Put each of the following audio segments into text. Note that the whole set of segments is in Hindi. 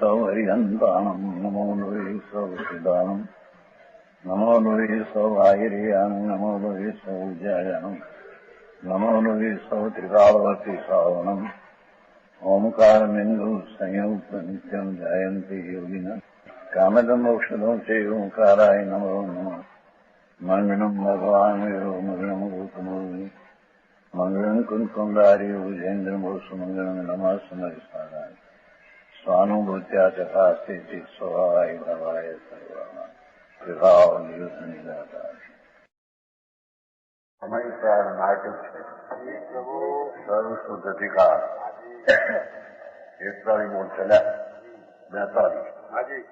सौ हरिहंताणम् नमो लोहि सौ सिदानम् नमो लोहि सौ आयर्याणम् नमो लोहि सौ जयानम् नमो लोहि सौ त्रिकालवती सावनम् ओंकारमिन्दु संयुक्त नित्यम् जयन्ति योगिनः कामदम् औषधम् च ओंकाराय नमो नमः मंगलम् भगवान् विरो मंगलम् गौतमोनि मंगलम् कुंकुमधारी भुजेन्द्रमोसु मंगलम् नमः समरिसाराय स्वानुभूत्या चकास्ते स्वभावाय भवाय सर्वः विभाव निदाता हमारी प्राण नाटक है सर्व शुद्ध अधिकार 41 मोड़ चला 42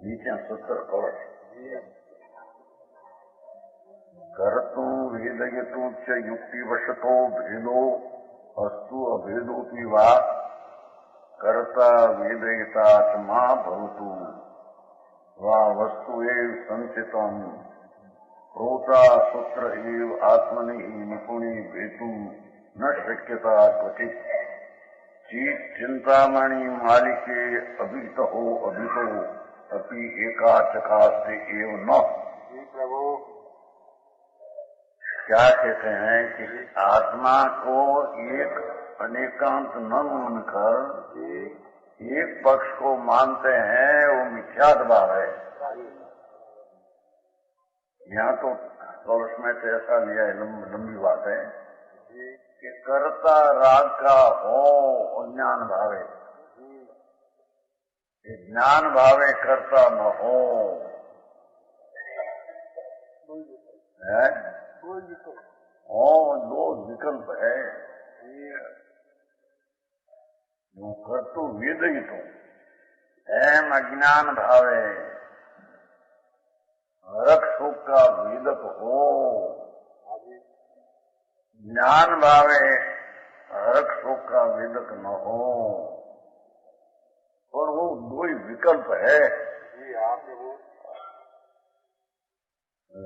नीचे 70 कलश कर्तु वेदयतु च युक्तिवशतो भेदो अस्तु अभेदोऽपि वा कर्ता वेदयिता च मा भवतु वा वस्तु एव संचितम् प्रोता सूत्र एव आत्मनि निपुणे भेतु न शक्यता क्वचित् चीत चिंतामणि मालिके अभितो अपि एका चकास्ते एव न। प्रभु क्या कहते हैं कि आत्मा को एक अनेकांत न मानकर एक पक्ष को मानते हैं, वो मिथ्यात्व भाव है। यहाँ तो कौरस में तो ऐसा लिया है, लंबी बात है कि कर्ता राग का हो अज्ञान भावे, ज्ञान भावे कर्ता न हो है। दो विकल्प है, जो कर्तु वेदयितो एम अज्ञान भावे रख सुख का वेदक हो, ज्ञान भावे रख सुख का वेदक न हो, और वो दो ही विकल्प है।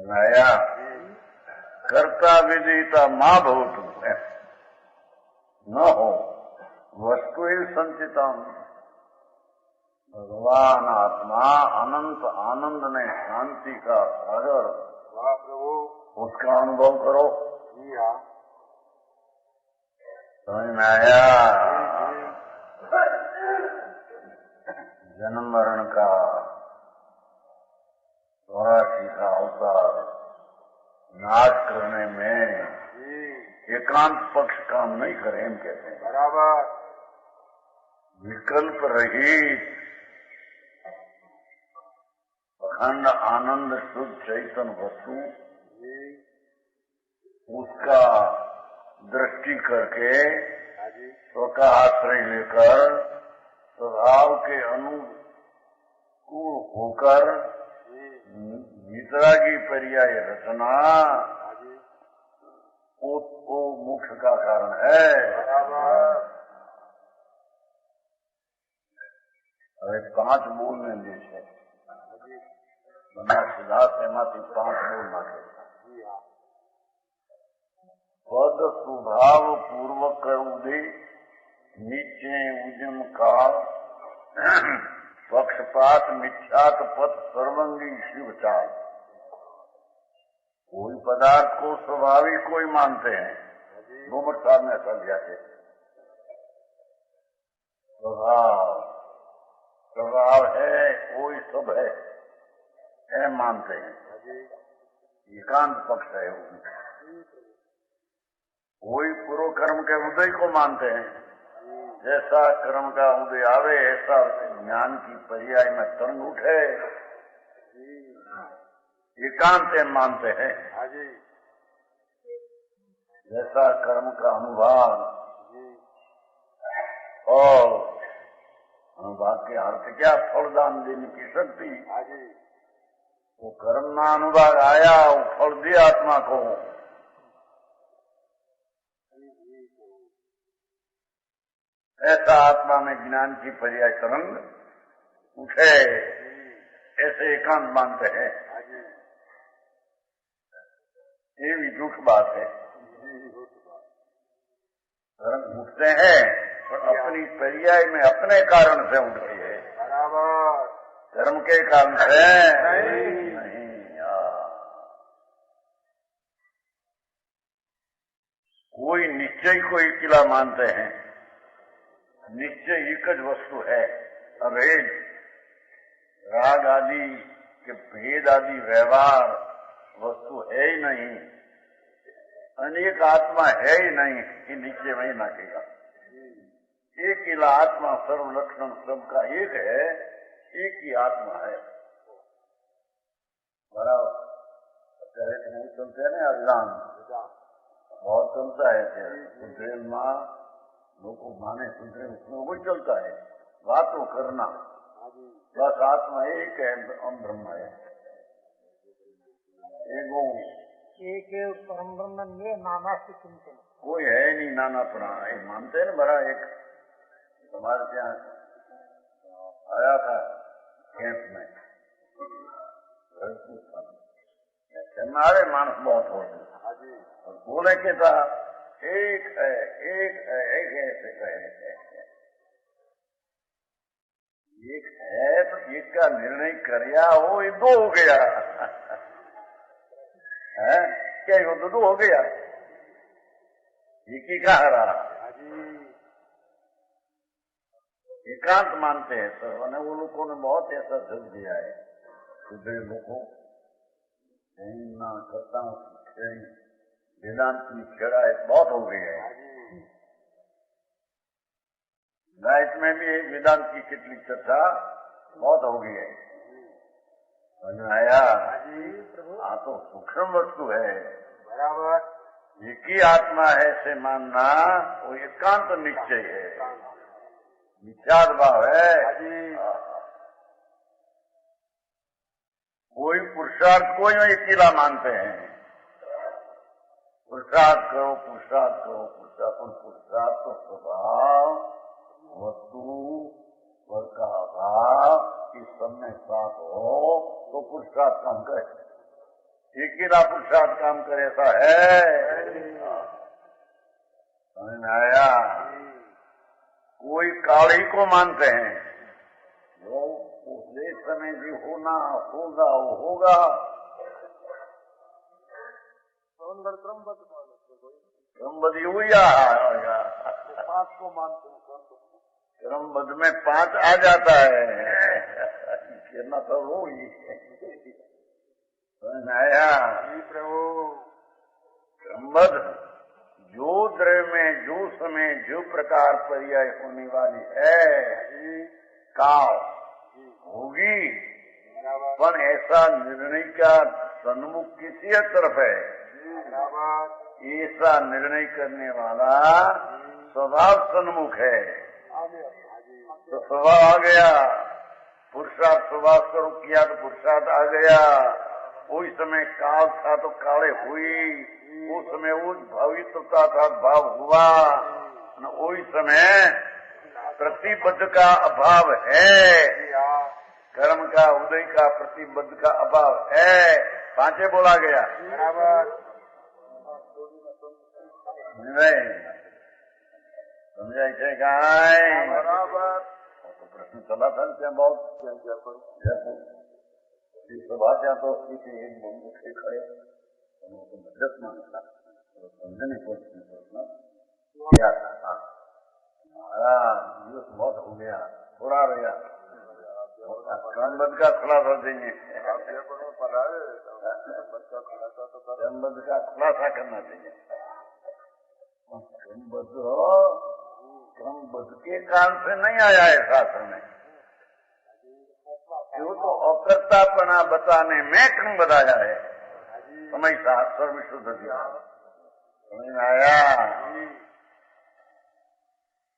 नया कर्ता विदिता मां भवतु न हो वस्तु संचितम। भगवान आत्मा अनंत आनंद ने शांति का सागर, प्रभु उसका अनुभव करो। समझ में आया? जन्म मरण का 84 का अवतार नाश करने में एकांत पक्ष काम नहीं करे, हम कहते हैं। बराबर विकल्प रहित अखंड आनंद शुद्ध चैतन्य वस्तु, उसका दृष्टि करके स्वका आश्रय लेकर स्वभाव के अनुकूल होकर वितरागी पर्याय रचना, वो मोक्ष का कारण है। अरे 5 बोल में देश है, बना सीधा सहमति 5 बोल नाखे। पद स्वभाव पूर्वक उदे नीचे उद्यम काल पक्षपात मिथ्यात पथ सर्वंगी शिव चाल। कोई पदार्थ को स्वाभाविक कोई मानते हैं, मोहम्मद साहब ने ऐसा लिया है। स्वभाव है, कोई सब है मानते हैं, एकांत पक्ष है। कोई पूर्व कर्म के उदय को मानते हैं, जैसा कर्म का उदय आवे ऐसा ज्ञान की पर्याय में तरंग उठे, एकांत मानते हैं। जैसा कर्म का अनुभाग और अनुभाग के अर्थ क्या, फलदान देने की शक्ति। वो कर्म ना अनुभाग आया, वो फल दिया आत्मा को। ऐसा आत्मा में ज्ञान की पर्याय तरंग उठे, ऐसे एकांत मानते हैं। ये भी झूठ बात है। तरंग उठते हैं पर अपनी पर्याय में अपने कारण से उठती है, बराबर। कर्म के कारण से नहीं। कोई निश्चय को एक किला मानते हैं, निश्चय एक ज वस्तु है, अभेद राग आदि के भेद आदि व्यवहार वस्तु है ही नहीं, अनेक आत्मा है ही नहीं कि निश्चय में ही नाकेगा। एक ही आत्मा सर्व लक्षण सबका एक है, एक ही आत्मा है। बराबर नहीं चलते हैं ना अभिधान, बहुत चलता है सुधरेल माँ लोग माने सुधरे उसमें वही चलता है, बातों करना बस आत्मा एक है, ब्रह्म है एक परम ब्रह्म में नाना से चिंतन कोई है नहीं, नाना पड़ा मानते हैं ना। बड़ा एक हमारे यहाँ आया था कैंप में, हमारे मानस बहुत होते और बोले के था एक है एक ऐसे कहे एक है तो एक का निर्णय करया हो, ये दो हो गया है क्या, वो दो हो गया, एक ही का हरा। एकांत मानते हैं सर, और वो लोगों ने बहुत ऐसा जल दिया है, सुधरे लोगों ना करता वेदांत की खेड़ा बहुत हो गई है। गायत में भी वेदांत की कितनी चर्चा बहुत हो गई है, समझ आया। हाँ तो सूक्ष्म वस्तु है, बराबर एक ही आत्मा है से मानना वो एकांत निश्चय है, विचार भाव है। कोई पुरुषार्थ को ही अकेला मानते हैं, पुरुषार्थ करो पुरुषार्थ करो पुरुषार्थ तो स्वभाव वस्तु वर का अभाव इस सब में साथ हो तो पुरुषार्थ काम करे, अकेला पुरुषार्थ काम करे ऐसा है। समझ में आया। कोई काल ही को मानते हैं, जो उस समय भी होना होगा वो होगा, क्रमबद्ध हुई पांच को मानते हैं, क्रमबद्ध में पांच आ जाता है, कहना तो वो ही समझ आया प्रभु। क्रमबद्ध जो द्रव्य में जो समय जो प्रकार पर्याय होने वाली है काल होगी, पर ऐसा निर्णय का सन्मुख किसी तरफ है, ऐसा निर्णय करने वाला स्वभाव सन्मुख है। तो स्वभाव आ गया, पुरुषार्थ स्वभाव स्वरूप किया तो पुरुषार्थ आ गया, उस समय काल था तो काले हुई, उस समय उस भविष्यता था भाव हुआ, उस समय प्रतिबद्ध का अभाव है, कर्म का उदय का प्रतिबद्ध का अभाव है, पांचे बोला गया नहीं समझाई थे बराबर। तो प्रश्न चला था क्या बहुत सभा क्या तो एक मुझे खड़े मदद मांगता समझने को क्या था महाराज बहुत हो गया थोड़ा रहा क्रमबद्ध का खुलासा देंगे, क्रमबद्ध का खुलासा करना चाहिए। क्रमबद्ध के कारण से नहीं आया है शास्त्र में, वो तो अकर्तापना बताने में क्रम बताया है, समय शास्त्र विशुद्ध दिया समझ में आया।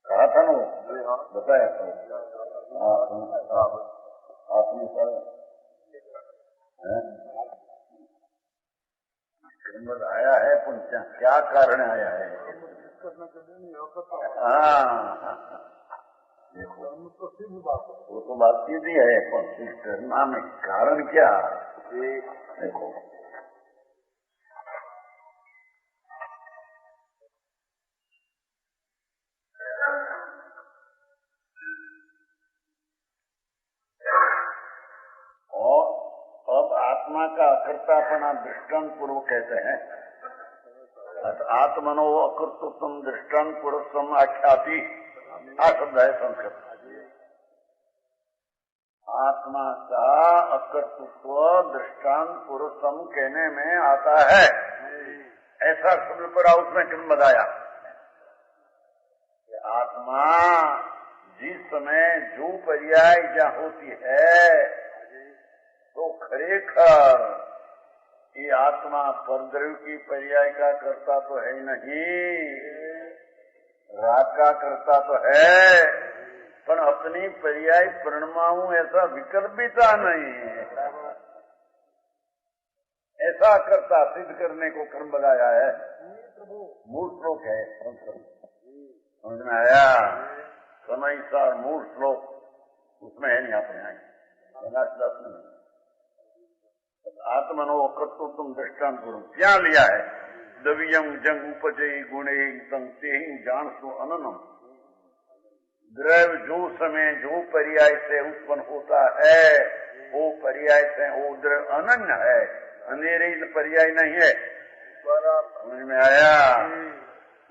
कहा था ना बताया था आपने सर क्रमबद्ध आया है, पर क्या कारण आया है। हाँ देखो वो तो बात सीधी है, पर सिद्ध करना में कारण क्या देखो। आत्मा का अकर्तापना दृष्टांत पूर्व कहते हैं। आत्मनो अकर्तृत्व दृष्टांत पूर्व आख्याति आ शब्द है संस्कृत। आत्मा का अकर्तृत्व दृष्टांत पुरुषम कहने में आता है, ऐसा शब्द पर उसमें क्यों बताया? आत्मा जिस समय जो पर्याय जहाँ होती है तो खरेखर ये आत्मा परद्रव्य की पर्याय का करता तो है ही नहीं, राग का करता तो है, पर अपनी पर्याय परिणमाऊं ऐसा विकल्पिता नहीं है। ऐसा करता सिद्ध करने को क्रम बताया है। मूल श्लोक है, समझ में आया? समय सार मूल श्लोक उसमें है नहीं, अपने आई आत्मनो कर्तृत्व दृष्टांत क्या लिया है? दवियम जंग उपजय गुणे ते जानसु अननम। द्रव्य जो समय जो पर्याय से उत्पन्न होता है वो पर्याय से वो द्रव्य अनन्य है, अंधेरे पर्याय नहीं है। समझ में आया?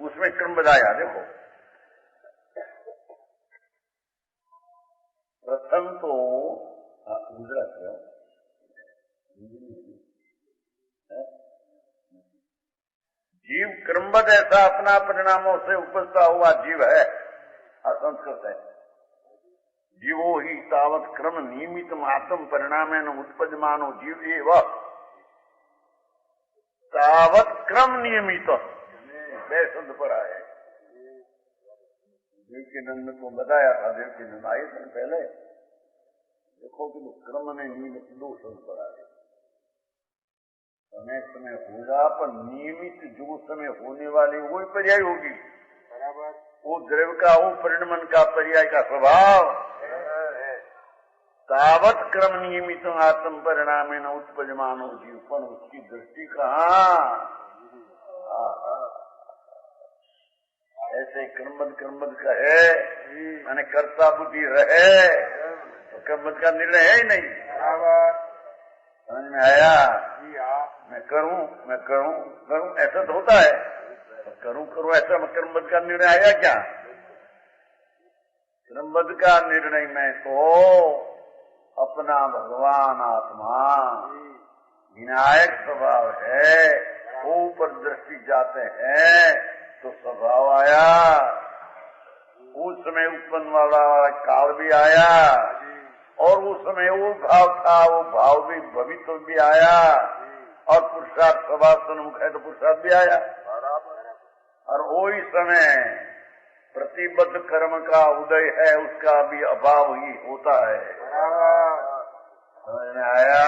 उसमें क्रम बताया। देखो प्रथम तो जीव क्रमबद्ध ऐसा अपना परिणामों से उपजता हुआ जीव है, असंस्कृत है। जीवो ही तावत क्रम नियमित आत्म परिणामेन उत्पद्यमानो जीव एवं तावत क्रम नियमित शब्द पर आए। देवकीनंद को बताया था, देवकीनंद आए थे पहले, देखो कि क्रम में नियमित दो शब्द पर आए। समय समय होगा पर नियमित जो समय होने वाली वही पर्याय होगी। बराबर। वो द्रव्य का वो परिणमन का पर्याय का स्वभाव तावत क्रम नियमित आत्म परिणाम न उत्पजमानो जीवन, उसकी दृष्टि कहाँ? ऐसे क्रमबद्ध कहे मैंने कर्ता बुद्धि रहे तो क्रमबद्ध का निर्णय है ही नहीं। समझ में आया? मैं करूं ऐसा तो होता है, तो करूं ऐसा क्रमबद्ध का निर्णय आया क्या? क्रमबद्ध का निर्णय में तो अपना भगवान आत्मा विनायक स्वभाव है, वो ऊपर दृष्टि जाते हैं तो स्वभाव आया, उस समय उत्पन्न वाला काल भी आया और उस समय वो भाव था, वो भाव भी भविष्य भी आया और पुरुषार्थ स्वभाव सन्मुख है तो पुरुषार्थ भी आया। और वही समय प्रतिबद्ध कर्म का उदय है, उसका भी अभाव ही होता है। समझ में आया?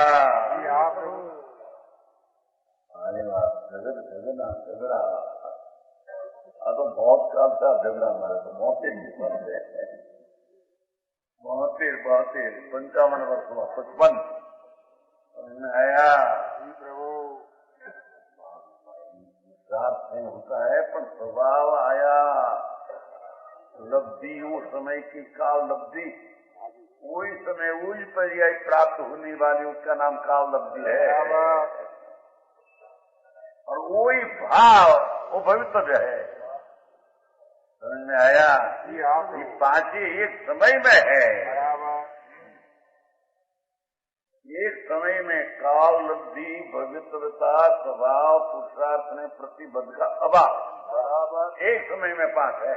अरे झगड़ा तो बहुत काल था, झगड़ा हमारे तो बहत्तर 55 वर्ष हुआ, 55। समझ में आया? नहीं होता है पर स्वभाव आया, लब्धि वो समय की काल लब्धि, वही समय वही पर्याय प्राप्त होने वाली उसका नाम काल लब्धि है। और वही भाव वो भविष्य है। समझ में आया? ये पांचों एक समय में है, एक समय में काल लब्धि भविष्यता स्वभाव पुरुषार्थ में प्रतिबद्ध का अभाव, बराबर एक समय में 5 है।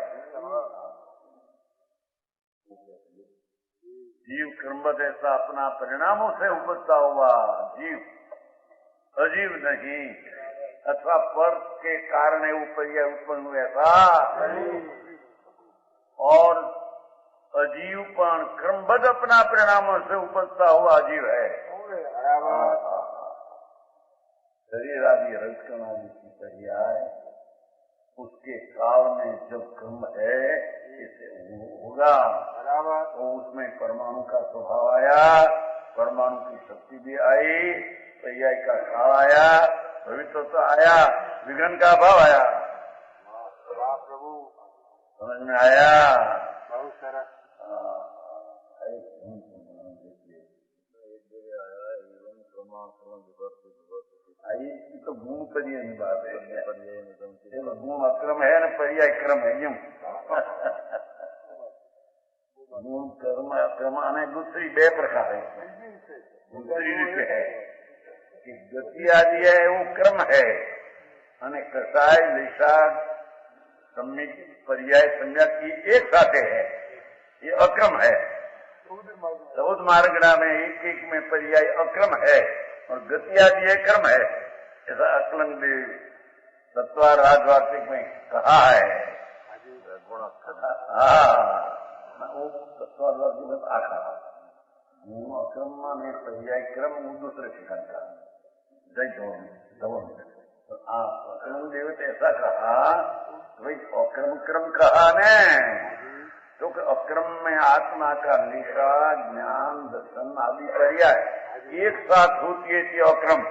जीव क्रमबद्ध ऐसा अपना परिणामों से उपजता हुआ जीव, अजीव नहीं, अथवा पर के कारण ऊपर उत्पन्न हुआ ऐसा, और अजीवपन क्रमबद्ध अपना परिणामों से उपजता हुआ अजीव है। शरीर आदि रजकण आदि की पर्याय उसके काल में जब क्रम है इसे होगा, तो उसमें परमाणु का स्वभाव आया, परमाणु की शक्ति भी आई, पर्याय का काल आया, भविष्य आया, विघ्न का अभाव आया। प्रभु समझ में आया? बहुत सारा ये तो गुण पर्याय की बात है। गुण अक्रम है न पर्याय क्रम है यूं। गुण कर्म अक्रम અને दूसरी બે प्रकार है। दूसरी रीत है कि गति आदि है वो क्रम है અને कसाय लिशा सम्यक पर्याय संज्ञा की एक साथ है, ये अक्रम है। 14 मार्गणा में एक एक में पर्याय अक्रम है और गति आदि है क्रम है, ऐसा अकलंग देव तत्वार राजवार्तिक में कहा है। वो तत्वार में आखा अक्रम ने पर्याय क्रम वो दूसरे ठिकान का जय अक्रम देव ने ऐसा कहा भाई अक्रम क्रम कहा ने तो अक्रम में आत्मा का निशा ज्ञान दर्शन आदि पर्याय एक साथ होती है थी अक्रम,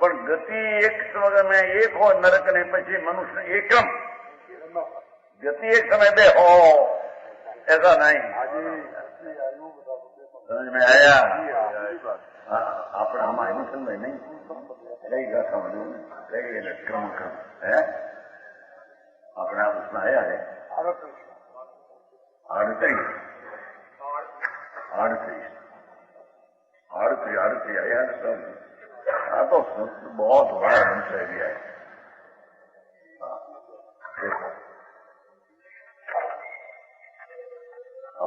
पर गति एक समय में एक हो नरक ने पीछे मनुष्य एकम गति एक समय पे हो, ऐसा नहीं। समझ में आया? अपना हमारे समझ में नहीं रहेगा, समझ रहेगा क्रम क्रम है अपना उसमें आया है। 38 आया सब। तो बहुत बड़ा मंत्र दिया है। देखो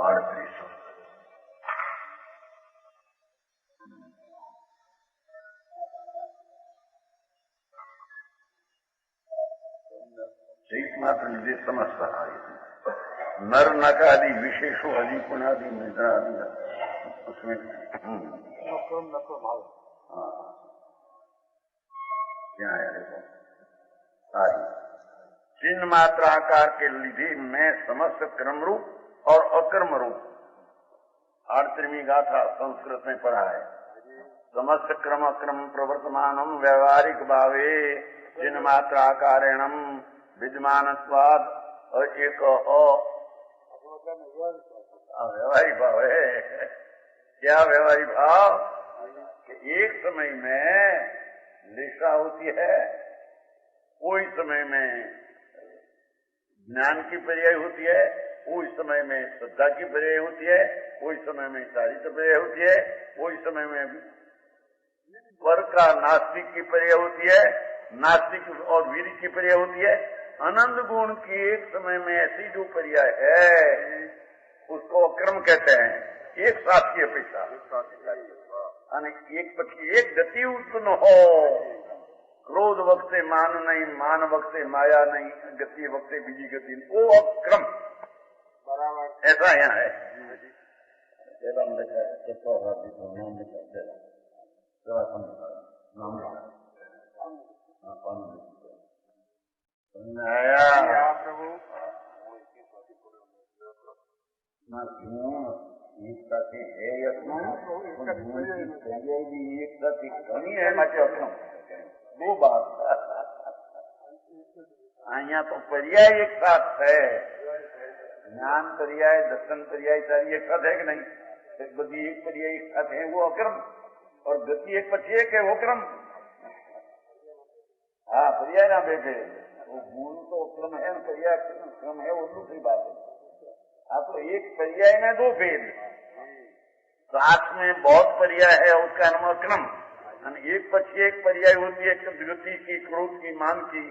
38 चैत मात्र निर्देश समझता है। नर नकादि विशेषो अधिपुणादि निद्रा आदि उसमें क्या है देखो सारी चिन्ह मात्रा आकार के लिधि में समस्त क्रम रूप और अक्रम रूप 38वीं गाथा संस्कृत में पढ़ा है। समस्त क्रम अक्रम प्रवर्तमानम व्यवहारिक भावे चिन्ह मात्रा आकारेणम विद्यमानत्वाद और एक व्यवहारिक भाव है। क्या व्यवहारिक भाव? एक समय में लिशा होती है, कोई समय में ज्ञान की पर्याय होती है, कोई समय में श्रद्धा की पर्याय होती है, कोई समय में चारित्र पर्याय होती है, कोई समय में पर का नास्तिक की पर्याय होती है, नास्तिक और वीर की पर्याय होती है। आनंद गुण की एक समय में ऐसी जो पर्याय है उसको अक्रम कहते हैं। एक साथ की अपेक्षा एक पक्षी एक गति उत्पन्न हो, क्रोध वक्ते मान नहीं, मान वक्ते माया नहीं, गति वक्ते बीजी गति, वो अक्रम ऐसा यहाँ है। नाम लिखा एक साथी है यत्न एक साथी घनी है माटे अक्रम दो बात। यहाँ तो पर्याय एक साथ है, ज्ञान पर्याय दर्शन पर्याय सारी एक साथ है कि नहीं? बदी एक पर्याय एक साथ है वो अक्रम और गति एक पक्षी एक है वो क्रम। हाँ पर्याय ना बैठे वो गुण तो क्रम है, पर्याय क्रम है, वो दूसरी बात है। हाँ तो एक पर्याय में दो भेद, साथ में बहुत पर्याय है उसका नाम अक्रम। एक पक्षी एक पर्याय होती है गति की, क्रोध की, मान की,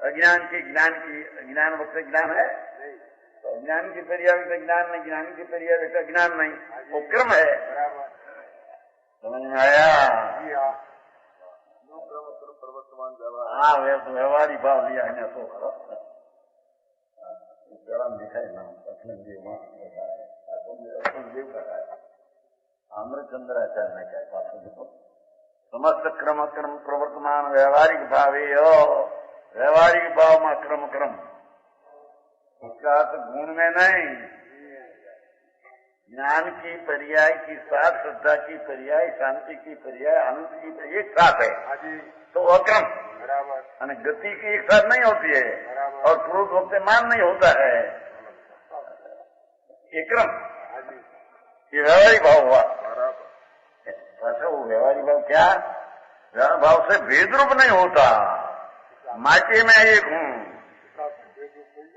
अज्ञान की, ज्ञान की। अज्ञान वक्त ज्ञान है तो अज्ञान की पर्याय से ज्ञान नहीं, ज्ञान की पर्याय से ज्ञान नहीं, वो क्रम है। समझ में आया? हाँ व्यवहारिक भाव लिया है तो दिखाई ना आम्रचंद्राचार्य ने क्या समस्त क्रम क्रम प्रवर्तमान व्यवहारिक भावे व्यवहारिक भाव में क्रम क्रम उसका अर्थ गुण में नहीं, ज्ञान की पर्याय की साथ श्रद्धा की पर्याय, शांति की पर्याय, आनंद की पर्याय एक साथ है तो अक्रम। गति की एक साथ नहीं होती है और क्रोध वक्त मान नहीं होता है, ये क्रम, ये व्यवहारिक भाव हुआ। अच्छा वो वो व्यवहारिक भाव क्या? व्यवहार भाव से भेद रूप नहीं होता। माटी में एक हूँ,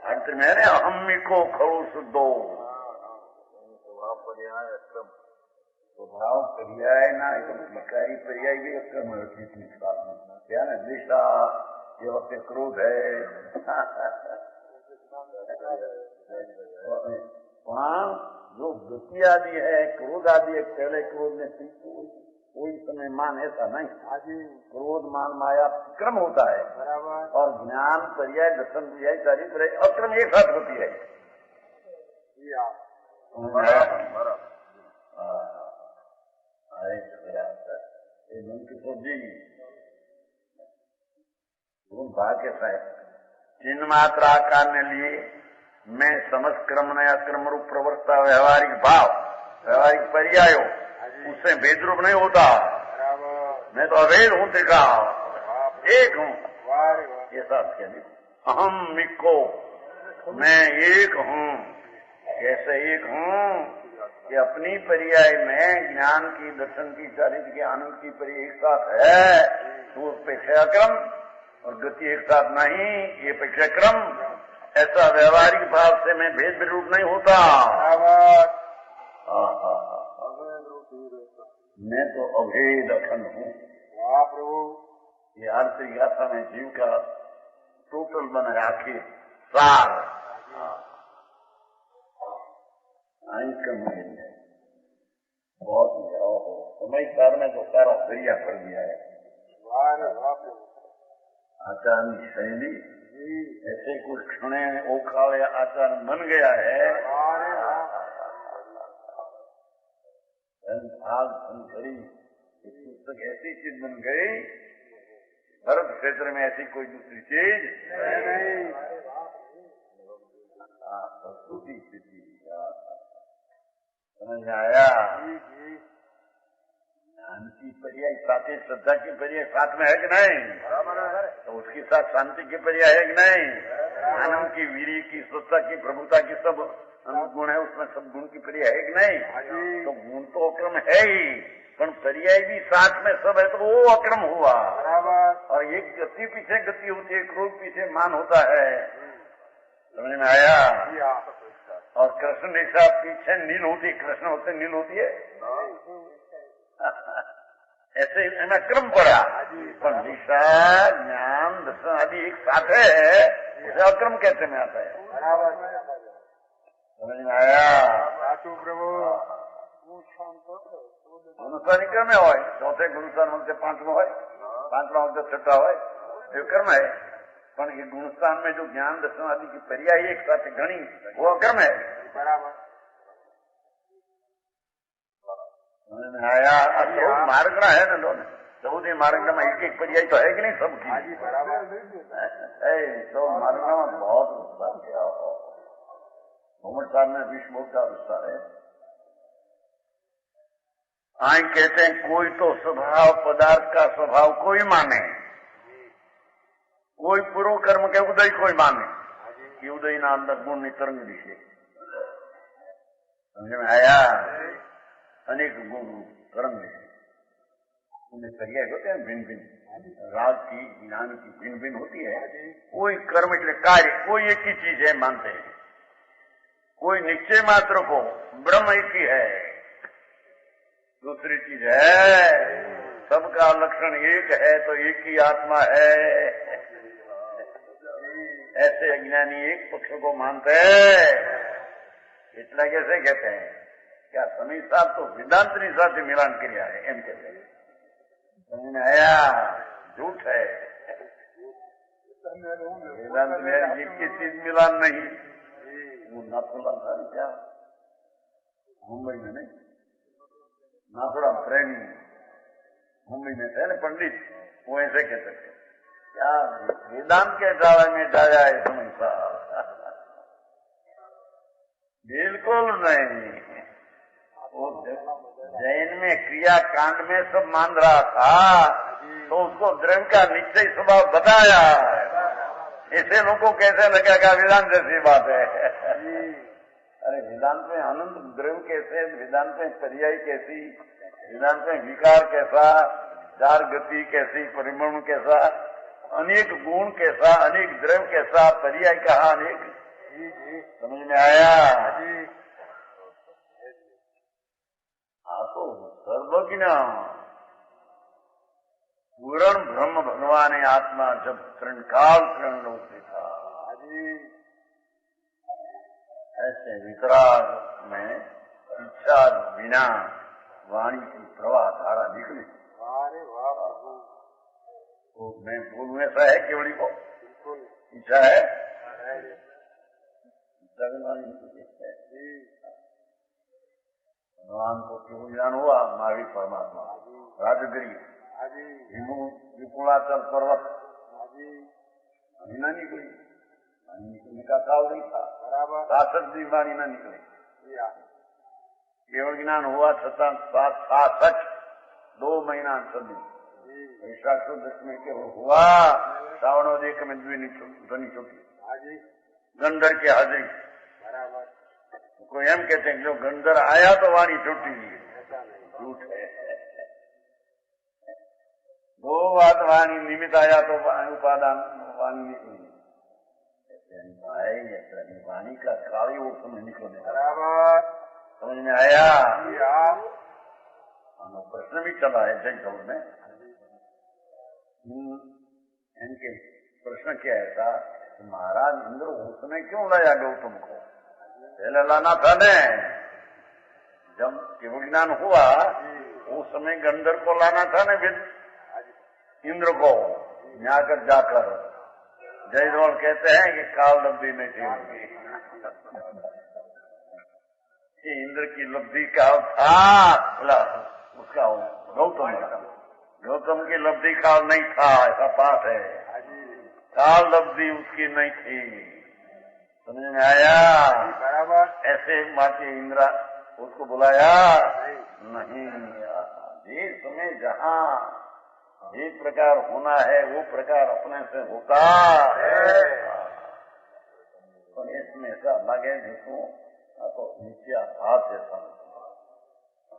अंत में अहम्मी को खड़ो शुद्धो। स्वभाव पर्याय अक्रम, स्वभाव पर्याय ना विकारी पर्याय भी अक्रम होती थी। क्या ना द्वेषा, ये वक्त क्रोध है। वहाँ जो गति आदि है, क्रोध आदि है, पहले क्रोध में कोई समय मान ऐसा नहीं। क्रोध मान माया क्रम होता है, और ज्ञान पर्याय दर्शन पर्याय चारित्र अक्रम एक साथ होती है। मन की सब्जी भाग कैसा है? चिन्ह मात्र आकार ने लिए मैं समझ क्रम न अक्रम रूप प्रवर्ता व्यवहारिक भाव, व्यवहारिक पर्यायो, उससे भेद रूप नहीं होता। मैं तो अभेद हूँ, त्रिका एक हूँ। ये सब क्या? अहम मिको, मैं एक हूँ। कैसे एक हूँ कि अपनी पर्याय में ज्ञान की, दर्शन की, चारित्र की, आनंद की पर्याय एक साथ है, तो अपेक्षा क्रम, और गति एक साथ नहीं, ये अपेक्षा क्रम। ऐसा व्यवहारिक भाव से मैं भेद रूप नहीं होता। मैं तो अभेद अखंड हूँ। प्रभु, ये आरती गाथा में जीव का टोटल बना है, आखिर सार है। बहुत समय सार में तो सारा दरिया भर दिया है। आचार्य शैली ऐसे कुछ क्षणे ओखाड़े आचार बन गया है। भाग धनखड़ी पुस्तक ऐसी चीज बन गई, भरत क्षेत्र में ऐसी कोई दूसरी चीज नहीं। प्रस्तुति स्थिति समझ में आया? ज्ञान की पर्याय साथ ही श्रद्धा की पर्याय साथ में है कि नहीं? तो उसके साथ शांति की पर्याय है कि नहीं? आनंद की, वीरी की, स्वच्छता की, प्रभुता की सब गुण है, उसमें सब गुण की पर्याय है कि नहीं? तो गुण तो अक्रम है ही, पर पर्याय भी साथ में सब है, तो वो अक्रम हुआ। और एक गति पीछे गति होती है, क्रोध पीछे मान होता है। समझ में आया? और कृष्ण रेखा पीछे नील होती है, कृष्ण होते नील होती है। ऐसे इनमें क्रम पड़ा, पर दिशा, ज्ञान, दर्शन आदि एक साथ है, उसे अक्रम कहते में आता है। समझ में आया? प्रभु गुणस्थान क्रम है, चौथे गुणस्थान वक्त पांचवा हो, पांचवा वक्त छठा हो, ये क्रम है। पर ये गुणस्थान में जो ज्ञान, दर्शन आदि की पर्याय एक साथ घनी, वो अक्रम है। आया मार्गना है ना, लोग 14 मार्गना में एक एक पर्याय तो है कि नहीं सबकी? तो मार्गना में बहुत विस्तार किया हो। घूमट साहब में विश्व का विस्तार है। आई कहते हैं कोई तो स्वभाव, पदार्थ का स्वभाव कोई माने, कोई पूर्व कर्म के उदय कोई माने कि उदय ना अंदर गुण नितरंग दिशे। समझ में आया? अनेक गुण कर्म उन्हें पर्याय होते हैं, भिन्न भिन्न राग की, ज्ञान की भिन्न भिन्न होती है। कोई कर्म के कार्य कोई एक ही चीज है मानते हैं, कोई निश्चय मात्र को ब्रह्म एक ही है, दूसरी चीज है सबका लक्षण एक है तो एक ही आत्मा है। ऐसे अज्ञानी एक पक्ष को मानते हैं। इतना कैसे कहते हैं? क्या समी साहब तो वेदांतनी साथ मिलान किया है, एम कहते हैं। समझ में आया? झूठ है। वेदांत में एक की चीज मिलान नहीं। वो नाथुला था क्या मुंबई में? नहीं, नाथुला प्रेमी मुंबई में थे ना पंडित, वो ऐसे कहते थे क्या वेदांत के दावे में जाया है समझ साहब? बिल्कुल नहीं। वो जैन में क्रिया कांड में सब मान रहा था, तो उसको द्रव्य का निश्चय स्वभाव बताया। ऐसे लोगों को कैसे लगेगा वेदांत जैसी बात है? अरे वेदांत में अनंत द्रव्य कैसे, वेदांत में पर्याय कैसी, वेदांत में विकार कैसा, चार गति कैसी, परिमाण कैसा, अनेक गुण कैसा, अनेक द्रव्य कैसा, पर्याय कहा अनेक, समझ में आया? हाँ तो सर्वज्ञ पूर्ण ब्रह्म भगवान आत्मा जब तृणकाल तृण लोक था, ऐसे वितराग में इच्छा बिना वाणी की प्रवाह धारा निकली। तो मैं बोलूं ऐसा है केवली को इच्छा है, भगवान को केवल ज्ञान हुआ, महावीर परमात्मा राजगिरी विपुलाचल पर्वत न निकली, निकलने का काल नहीं था, 66 दिन वाणी न निकली। केवल ज्ञान हुआ छता 66 2 महीना सदी दशमी के हुआ, श्रावणोदय में ध्वनि छुट्टी, गंधर की हाजिरी। कोई एम कहते हैं जो गंधर आया तो वाणी छुट्टी, झूठ है। 2 बात वाणी निमित्त आया तो उपादान वाणी निकली, वाणी का काली वो समझ निकलने, समझ में आया? प्रश्न भी चला है जैन में, इनके प्रश्न क्या है था, महाराज इंद्र उसने क्यों लाया गौतम को? पहले लाना था न, जब केवल ज्ञान हुआ उस समय गंधर को लाना था न, इंद्र को न्याकर जाकर। जयद्वाल कहते हैं कि काल लब्धि नहीं थी उनकी, इंद्र की लब्धि का था उसका गौतम की लब्धि काल नहीं था, ऐसा पाठ है। काल लब्धि उसकी नहीं थी, समझ में आया? ऐसे माते इंद्रा उसको बुलाया नहीं, जिस समय जहाँ जिस प्रकार होना है वो प्रकार अपने से होता है। तो इसमें ऐसा लगे जिसको तो नीचे हाथ है समझ,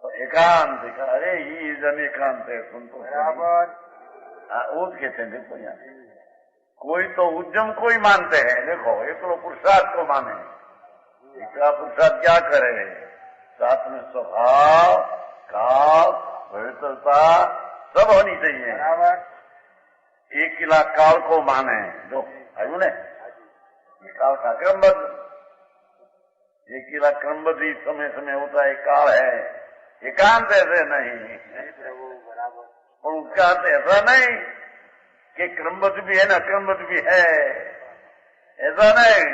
तो एकांत दिखा, अरे ये जन एकांत है, सुन तो वो कहते हैं। देखो यहाँ कोई तो उद्यम को ही मानते हैं, देखो एक लोग पुरुषार्थ को माने, इसका पुरुषार्थ क्या करे, साथ में स्वभाव काल पवित्रता सब होनी चाहिए। एक किला काल को माने, जो आयु ने काल का क्रमबद्ध, एक किला क्रमबद्ध ही समय समय होता है, काल है, एकांत ऐसे नहीं। और उसका अर्थ ऐसा नहीं कि क्रमबद्ध भी है ना क्रमबद्ध भी है, ऐसा नहीं।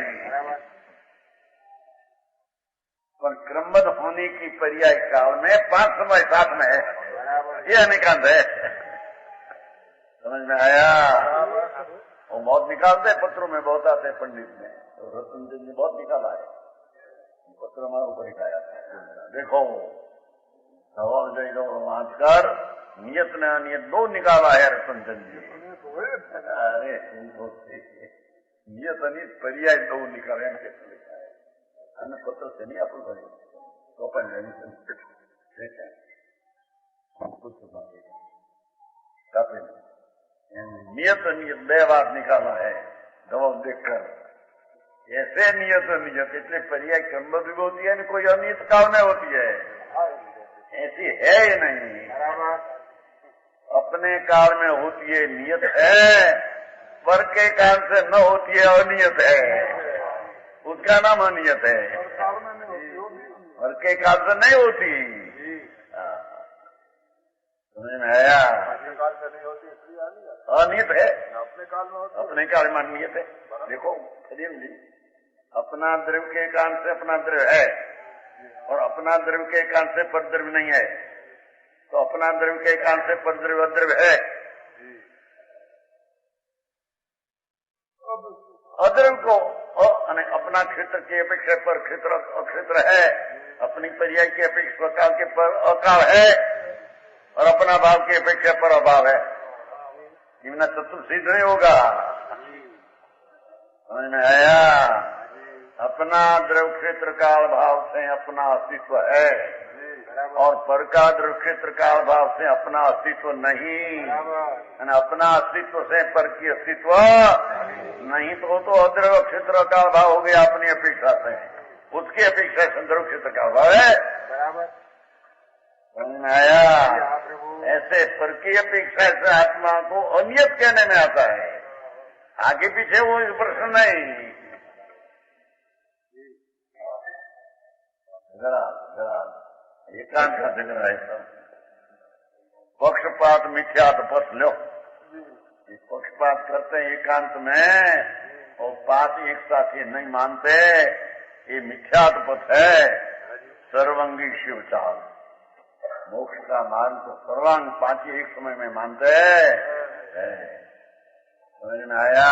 पर क्रमबद्ध होने की पर्याय काल में 5 समय साथ में है, यह निकांत है, समझ में आया? वो बहुत निकालते पत्रों में, बहुत आते पंडित में, तो रतनचंद ने बहुत निकाला है पत्र, हमारे ऊपर लिखाया था। देखो सवाल आजकर नियत ने अनियत 2 निकाला है रतनचंद जी। अरे नियत अनियत पर्याय 2 निकाले, कैसे लिखा है, अन्य पत्र से नहीं अपन बने तो अपन नियत नियत 2 बात निकाला है जवाब देखकर। ऐसे नियत नियत इसलिए पर्याय क्रमबद्ध भी होती है, कोई अनियत काल में होती है, ऐसी है ही नहीं। अपने काल में होती है नियत है, पर के काल से न होती है अनियत है, उसका नाम अनियत है। पर के काल से नहीं होती, समझ में आया? अनियत है, अपने काल में अनियत है। देखो जी, अपना द्रव्य के कारण से अपना द्रव्य है, और अपना द्रव्य के कारण से परद्रव्य नहीं है, तो अपना द्रव्य के कारण से परद्रव्य अद्रव्य है। अद्रव्य को अपना क्षेत्र की अपेक्षा पर क्षेत्र अक्षेत्र है, अपनी पर्याय की अपेक्षा काल के पर अकाल है, और अपना भाव की अपेक्षा पर अभाव है। इतना चतुर्थ सिद्ध नहीं होगा, समझ में आया? अपना द्रव्य क्षेत्र काल भाव से अपना अस्तित्व है, और पर का दृष्टित्र काल भाव से अपना अस्तित्व नहीं, अपना अस्तित्व से पर की अस्तित्व नहीं, तो अद्रव क्षेत्र काल भाव हो गया अपनी अपेक्षा से, उसकी अपेक्षा से ध्रुव क्षेत्र काल भाव है। आया ऐसे पर की अपेक्षा से आत्मा को अनियत कहने में आता है, आगे पीछे वो इस प्रश्न नहीं। एकांत का झगड़ा है सब, पक्षपात मिथ्यात पथ लो, पक्षपात करते हैं एकांत में और पात एक साथ ये नहीं मानते, ये मिथ्यात पथ है। सर्वंगी शिव चाल मोक्ष का मार्ग तो सर्वांग पांच एक समय में मानते हैं। समझ में आया?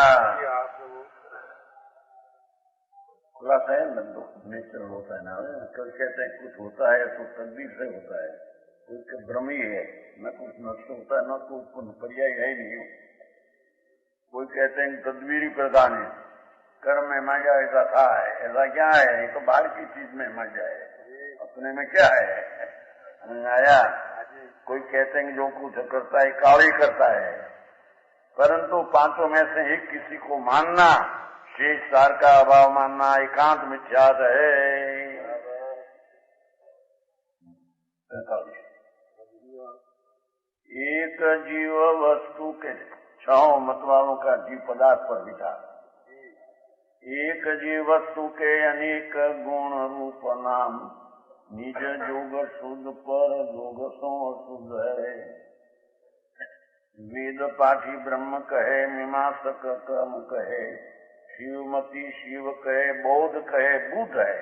खुलासा है ना, नेचुरल होता है ना। कोई कहते हैं कुछ होता है तो तकदीर से होता है, कोई भ्रम ही है, न कुछ नष्ट होता है न कोई पर्याय है नहीं। कोई कहते हैं तदबीरी प्रधान है, कर्म में मांगा ऐसा था है, ऐसा क्या है? ये तो बाहर की चीज में मांगा है, अपने में क्या है? आया? कोई कहते हैं जो कुछ करता है काल ही करता है, परंतु पांचों में से एक किसी को मानना, शेष सार का अभाव मानना एकांत मिथ्यात है। एक जीव वस्तु के छह मत वालों का जीव पदार्थ पर विचार, एक जीव वस्तु के अनेक गुण रूप नाम, निज जोग शुद्ध पर जोग सो शुद्ध है। वेद पाठी ब्रह्म कहे, मीमांसक कर्म कहे, शिवमती शिव कहे, बौद्ध कहे बुद्ध है,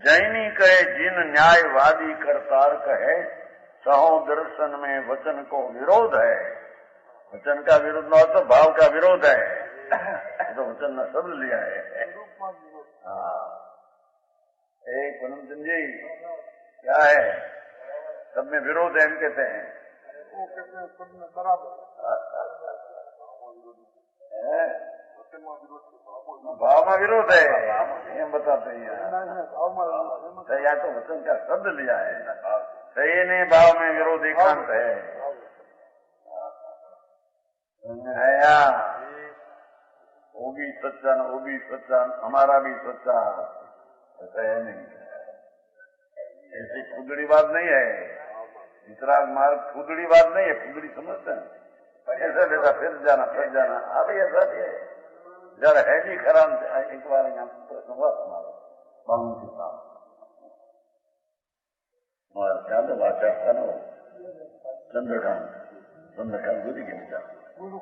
जैनी कहे जिन न्यायवादी करतार कहे, सहो दर्शन में वचन को विरोध है। वचन का विरोध न हो तो भाव का विरोध है, तो वचन ने शब्द लिया है। हाँ, एक पनमचंद जी क्या है, सब में विरोध है, हम कहते हैं वो कहते हैं सब में बराबर भाव में विरोध है, ये बताते हैं। या तो वचन का शब्द लिया है, सही नहीं, भाव में विरोध एकांत है। वो भी सच्चा न वो भी सच्चा, हमारा भी सच्चा, ऐसा है नहीं। ऐसी खुदड़ी बात नहीं है, वितराग मार्ग खुदड़ी बात नहीं है, खुदड़ी समझते हैं ऐसा जैसा फिर जाना अब ऐसा भी है। जड़ है जी खराब, एक बार यहाँ प्रश्न हुआ हमारा बाबू के साथ, हमारा वाचा था ना चंद्रकांत गुरु के विचार, गुरु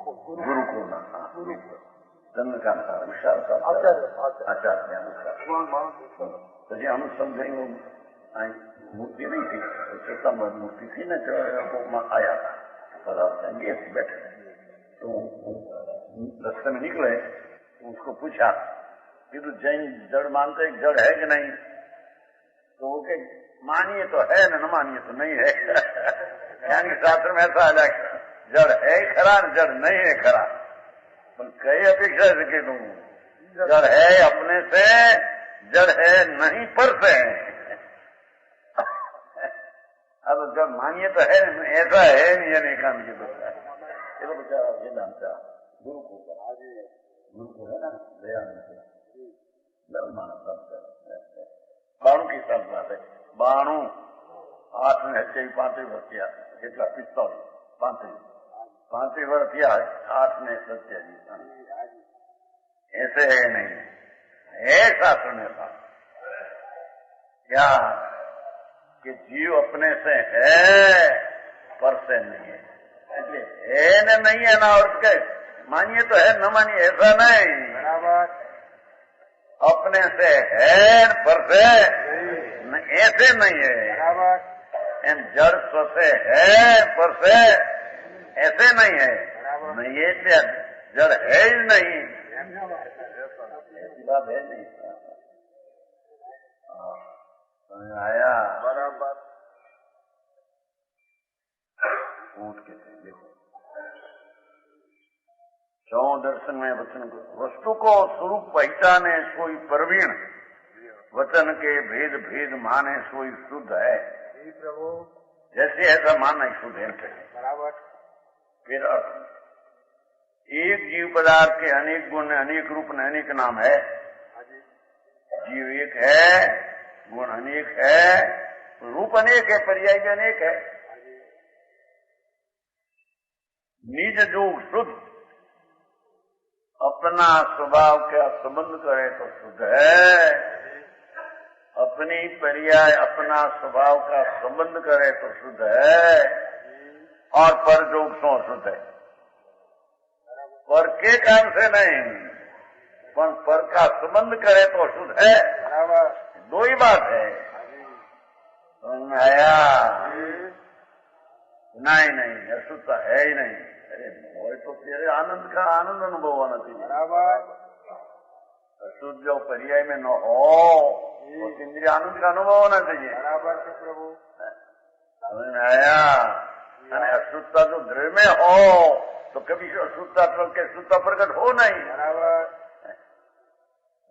को ना चंद्रकांत था, विशाल था आचार्य। तो जी हम समझे वो मूर्ति नहीं थी, छोटा मूर्ति थी ना, जो आया था बैठे, तो रास्ते में निकले तो उसको पूछा कि तू जैन जड़ मानते एक जड़ है कि नहीं? तो वो के मानिए तो है न मानिए तो नहीं है। यानी शास्त्र में ऐसा है जड़ है खरा न जड़ नहीं है खरा, पर कई अपेक्षा से कि तुम जड़ है अपने से, जड़ है नहीं पर से। अब जब मानिए तो है, ऐसा है नहीं, ये नहीं काम की बच्चा, ये तो बेचारा ये जानता गुरु को है ना, दयान माना बाणु की साथ बात है। बाणु 8 ने 5 वर्षिया કેટલા 5 वर्षिया 8 ने सत्य जी, ऐसे है नहीं है शास्त्र में था क्या कि जीव अपने से है पर से नहीं है, इसलिए है न नहीं है ना, और के मानिए तो है न मानिए ऐसा नहीं, अपने से है पर से ऐसे नहीं है, एम जड़ स्वसे है पर से ऐसे नहीं है, नहीं ये जड़ है ही नहीं, ऐसी बात है नहीं। आया बराबर ऊट के थे, देखो चौ दर्शन में वचन को वस्तु को स्वरूप पहचाने सोई प्रवीण, वचन के भेद भेद माने सोई शुद्ध है। जी प्रभु। जैसे ऐसा मानना शुद्ध है। बराबर। फिर एक जीव पदार्थ के अनेक गुण, अनेक रूप, अनेक नाम है। जीव एक है, गुण अनेक है, रूप अनेक है, पर्याय भी अनेक है। निज जो शुद्ध अपना स्वभाव का संबंध करे तो शुद्ध है, अपनी पर्याय अपना स्वभाव का संबंध करे तो शुद्ध है, और पर जोग सो शुद्ध है। पर के कारण से नहीं, पर का संबंध करे तो शुद्ध है। दो ही बात है। समझ में आया? नहीं अशुद्धता है ही नहीं। अरे वो तो तेरे आनंद का आनंद अनुभव होना चाहिए। अशुद्ध जो पर्याय में न हो वो इंद्रिय आनंद का अनुभव होना चाहिए। प्रभु। समझ में आया? अशुद्धता जो द्रव्य में हो तो कभी अशुद्धता के शुद्धता प्रकट हो नहीं।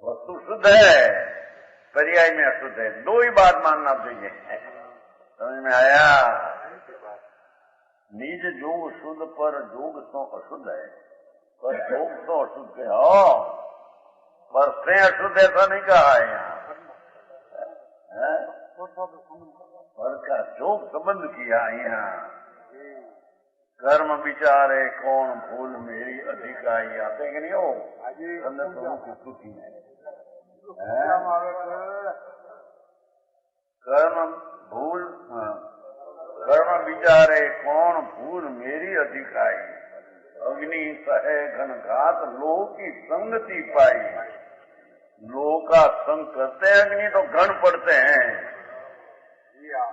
वस्तु शुद्ध है, पर्याय में अशुद्ध है। दो ही बात मानना चाहिए। समझ में आया? निज जोग शुद्ध पर जोग सो अशुद्ध है, पर जोग सो अशुद्ध है। हो पर से अशुद्ध ऐसा नहीं कहा है यहाँ। पर का जोग संबंध किया यहाँ। कर्म विचारे कौन भूल मेरी अधिकाई आते कि नहीं हो? प्रभु की स्तुति में कर्म विचारे कौन भूल मेरी अधिकाई, अग्नि सहे घनघात लोह की संगति पाई। लोह का संग करते हैं अग्नि तो घन पड़ते हैं,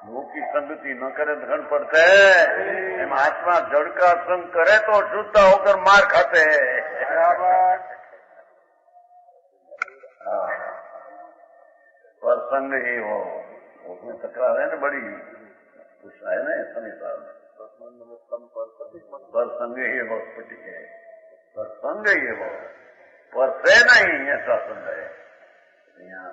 लोह की संगति न करे तो घन पड़ते हैं। महात्मा जड़ का संग करे तो शुद्ध होकर मार खाते हैं। पर संग ही हो, उसमें तकरार है ना बड़ी, कुछ है ना संसार में। पर संग ही वो स्फटिक है, पर संग ही वो, पर से नहीं ऐसा संग है। यहाँ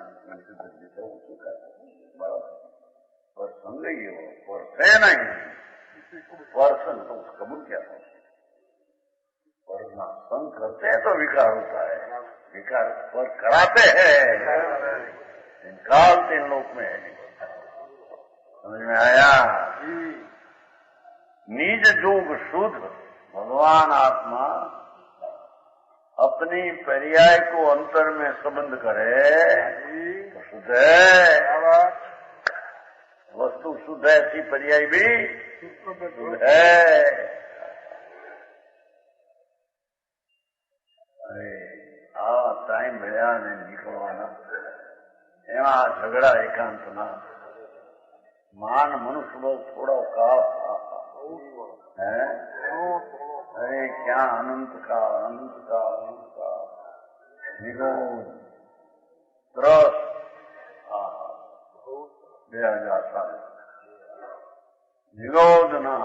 पर संग ही वो, पर से नहीं। पर संग तो उसका मूल क्या है? पर ना संग करते हैं तो विकार होता है, विकार पर कराते हैं काल 3 लोक में है। समझ में आया? निज जोग शुद्ध भगवान आत्मा अपनी पर्याय को अंतर में संबंध करे तो शुद्ध है। वस्तु शुद्ध है, ऐसी पर्याय भी शुद्ध है। अरे टाइम मिला नहीं निकलवाना एवं झगड़ा एकांत ना मान मनुष्य बहुत थोड़ा काल है। अरे क्या अनंत का निगोद त्रस 2000 साल निगोद ना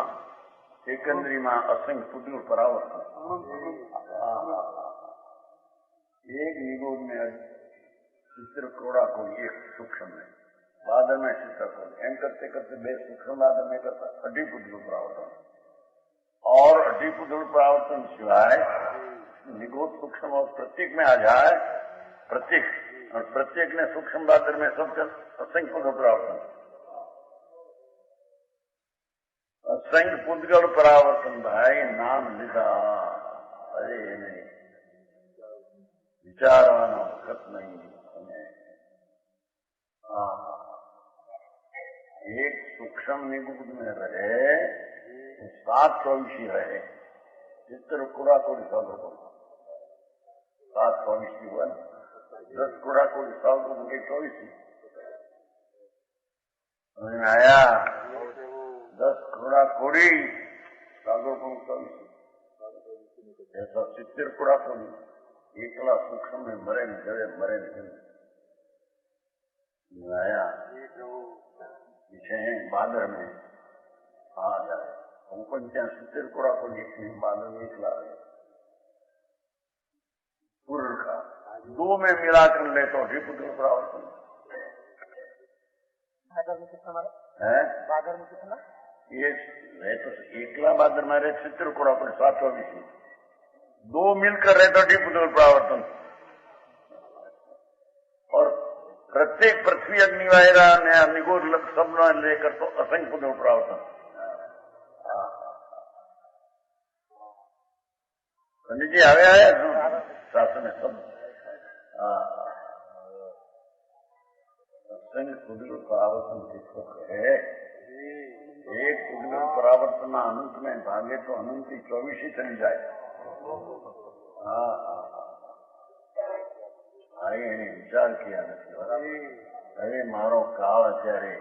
एकंदरी में असंख्य पुण्य परावर्तन। एक निगोद में चित्रकोड़ा को एक सूक्ष्म है, बाद में चित्रकोड़ एम करते करते बे सूक्ष्म बाद में करता अड्डीपुद्गुल परावर्तन, और अड्डीपुद्गुल परावर्तन सिवाय निगोद सूक्ष्म और प्रत्येक में आ जाए, प्रत्येक और प्रत्येक ने सूक्ष्म बादर में सबका असंख्य पुद्गल परावर्तन, असंख्य पुद्गल परावर्तन भाई नाम लिखा। अरे नहीं विचारवाना वक्त नहीं। एक सूक्ष्म निगुद में रहे 724 रहे, चित्र कूड़ा कोड़ी 100 724 हुआ, 10 कूड़ा कोड़ी 100 के 24। समझ में आया? 10 कूड़ा कोड़ी 100 को 24 ऐसा चित्र कूड़ा कोड़ी एकला सूक्ष्म में मरे न जड़े मरे न आया पीछे बादर में आ जाए हमको क्या सितर कोड़ा को बादर में निकला है पूर्व का 2 में मिलाकर ले तो ही पुत्र परावर्तन है भादर में कितना? ये रहे तो एकला भादर में रहे चित्रकूट अपने 724 दो मिलकर रहे तो पुनः प्रावर्तन और प्रत्येक पृथ्वी अग्निवायरा ने निगोर सबना लेकर तो असंख्य पुनः प्रावर्तन। पंडित जी आवे आया शासन है सब असंख्य पुनः प्रावर्तन किसको कहे? एक पुनः प्रावर्तन अनंत में भागे तो अनंत की 24 ही चली जाए। विचार किया નથી। હવે મારો કાળ અત્યારે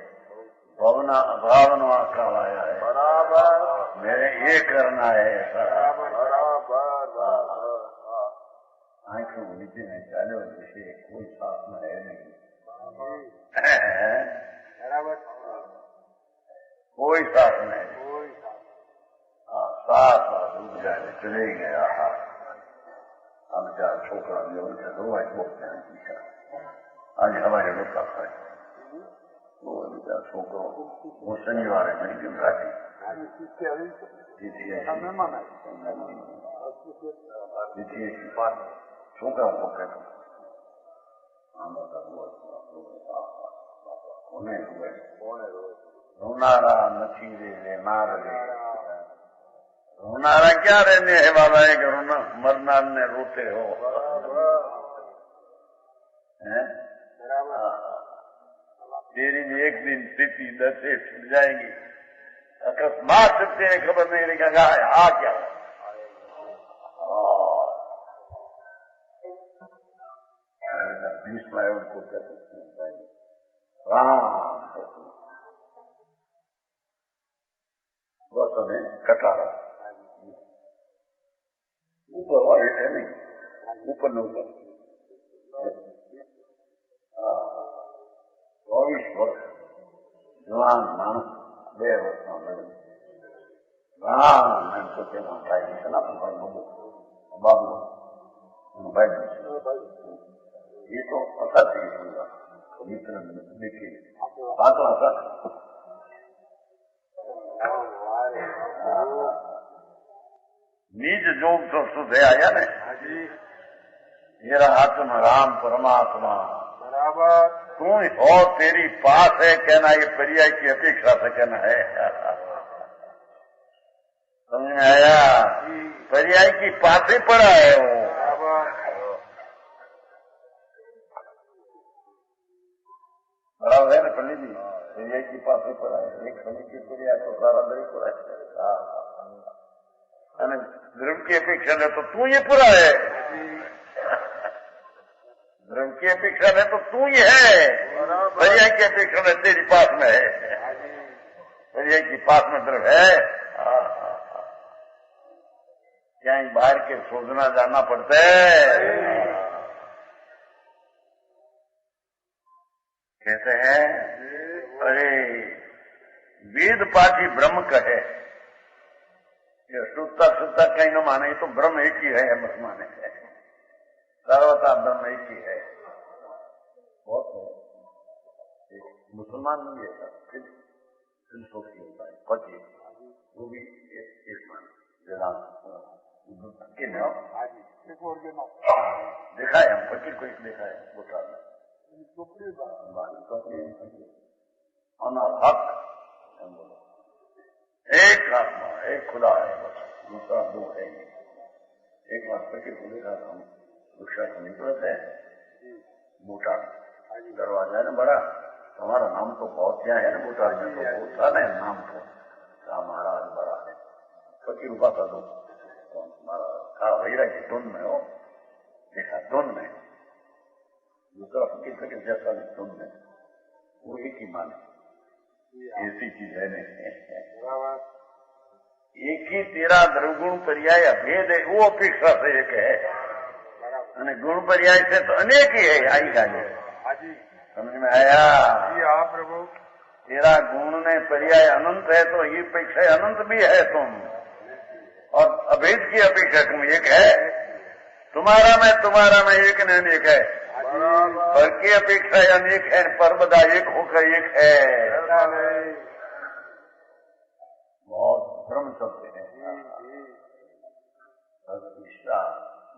ભવના અભાવનો આ કાળ આયા है बराबर मेरे ये करना है बराबर आंखों नीचे में चालो जैसे कोई साथ में है नहीं बराबर कोई साथ में साथ डूब जाए चले गया। हम चार छोकरा जो उनसे दो भाई बोलते हैं आज हमारे लोग का है वो चार छोकरों वो शनिवार है मेरी घाटी छोकरा को कहता रोनारा नथी रे मार रे रोनारा क्या रहने है वाला है कि रोना मरनार ने रोते हो तेरी भी एक दिन स्थिति दशे छुट जाएगी अकस्मात तेरे खबर नहीं रहेगा आ क्या बीस मायों को कह सकते हैं बस हमें कटारा ऊपर वाले है नहीं ऊपर न ऊपर 24 वर्ष जवान मानस 2 વર્ષમાં મેં પોતેના ભાઈ સનાતન ભાઈ બાબુ ભાઈ ये तो पता नहीं होगा मित्र देखिए बात आता निज जोग तो सुधे आया ने मेरा आत्म राम परमात्मा बराबर तू हो तेरी पास है कहना ये पर्याय की अपेक्षा से कहना है समझ में आया पर्याय की पास ही पड़ा है वो बराबर है ना पंडित जी पर्याय की पास ही पड़ा है एक समय की पर्याय तो सारा नहीं पूरा है धर्म की अपेक्षा ने तो तू ये पूरा है धर्म की अपेक्षा में तो तू ही है पर्याय की अपेक्षा में तेरी पास में है पर्याय की पास में धर्म है क्या बाहर के सोचना जाना पड़ता है कहते हैं अरे वेद पाठी ब्रह्म कहे ये शुद्धता शुद्धता कहीं न माने तो ब्रह्म एक ही है मत माने सर्वथा ब्रह्म एक ही है बहुत है मुसलमान नहीं है फिलोसॉफी होता है पति वो भी एक माने वेदांत देखा है हम फकीर को एक देखा है बोटा में हक एक आत्मा एक खुदा है बस दूसरा दो है एक बार फकीर को देखा था हम दूसरा को निकलते हैं बूटा दरवाजा है ना बड़ा हमारा नाम तो बहुत क्या है ना बूटा में तो बहुत था ना नाम तो महाराज बड़ा है फकीर रुका था दो हमारा कहा भैया की धुन में हो देखा धुन में दूसरा फकीर फकीर जैसा भी धुन में वो एक ही माने ऐसी चीज है नहीं एक ही तेरा द्रवगुण पर्याय अभेद है वो अपेक्षा से एक है गुण पर्याय से तो अनेक ही है आई गाली समझ में आया प्रभु तेरा गुण ने पर्याय अनंत है तो ये अपेक्षा अनंत भी है तुम और अभेद की अपेक्षा तुम एक है तुम्हारा में एक नहीं एक है पर की अपेक्षा अनेक है, पर बदा एक होकर एक है। बहुत भ्रम चलते हैं।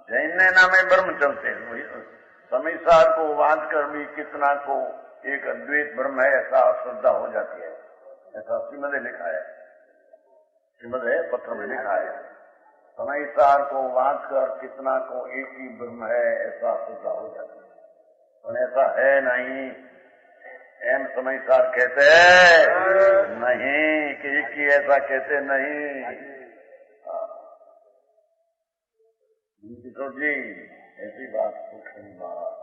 जैन ने नामे ब्रह्म चलते हैं। समय सार को बांध कर भी कितना को एक अद्वैत ब्रह्म है ऐसा श्रद्धा हो जाती है। ऐसा श्रीमद लिखा है, श्रीमद पत्र में लिखा है। समय सार को बांध कर कितना को एक ही ब्रह्म है ऐसा श्रद्धा हो जाती है, पर ऐसा है नहीं। एम समय सार कहते हैं नहीं कि एक ही, ऐसा कहते नहीं। किशोर जी ऐसी बात सूक्ष्म बात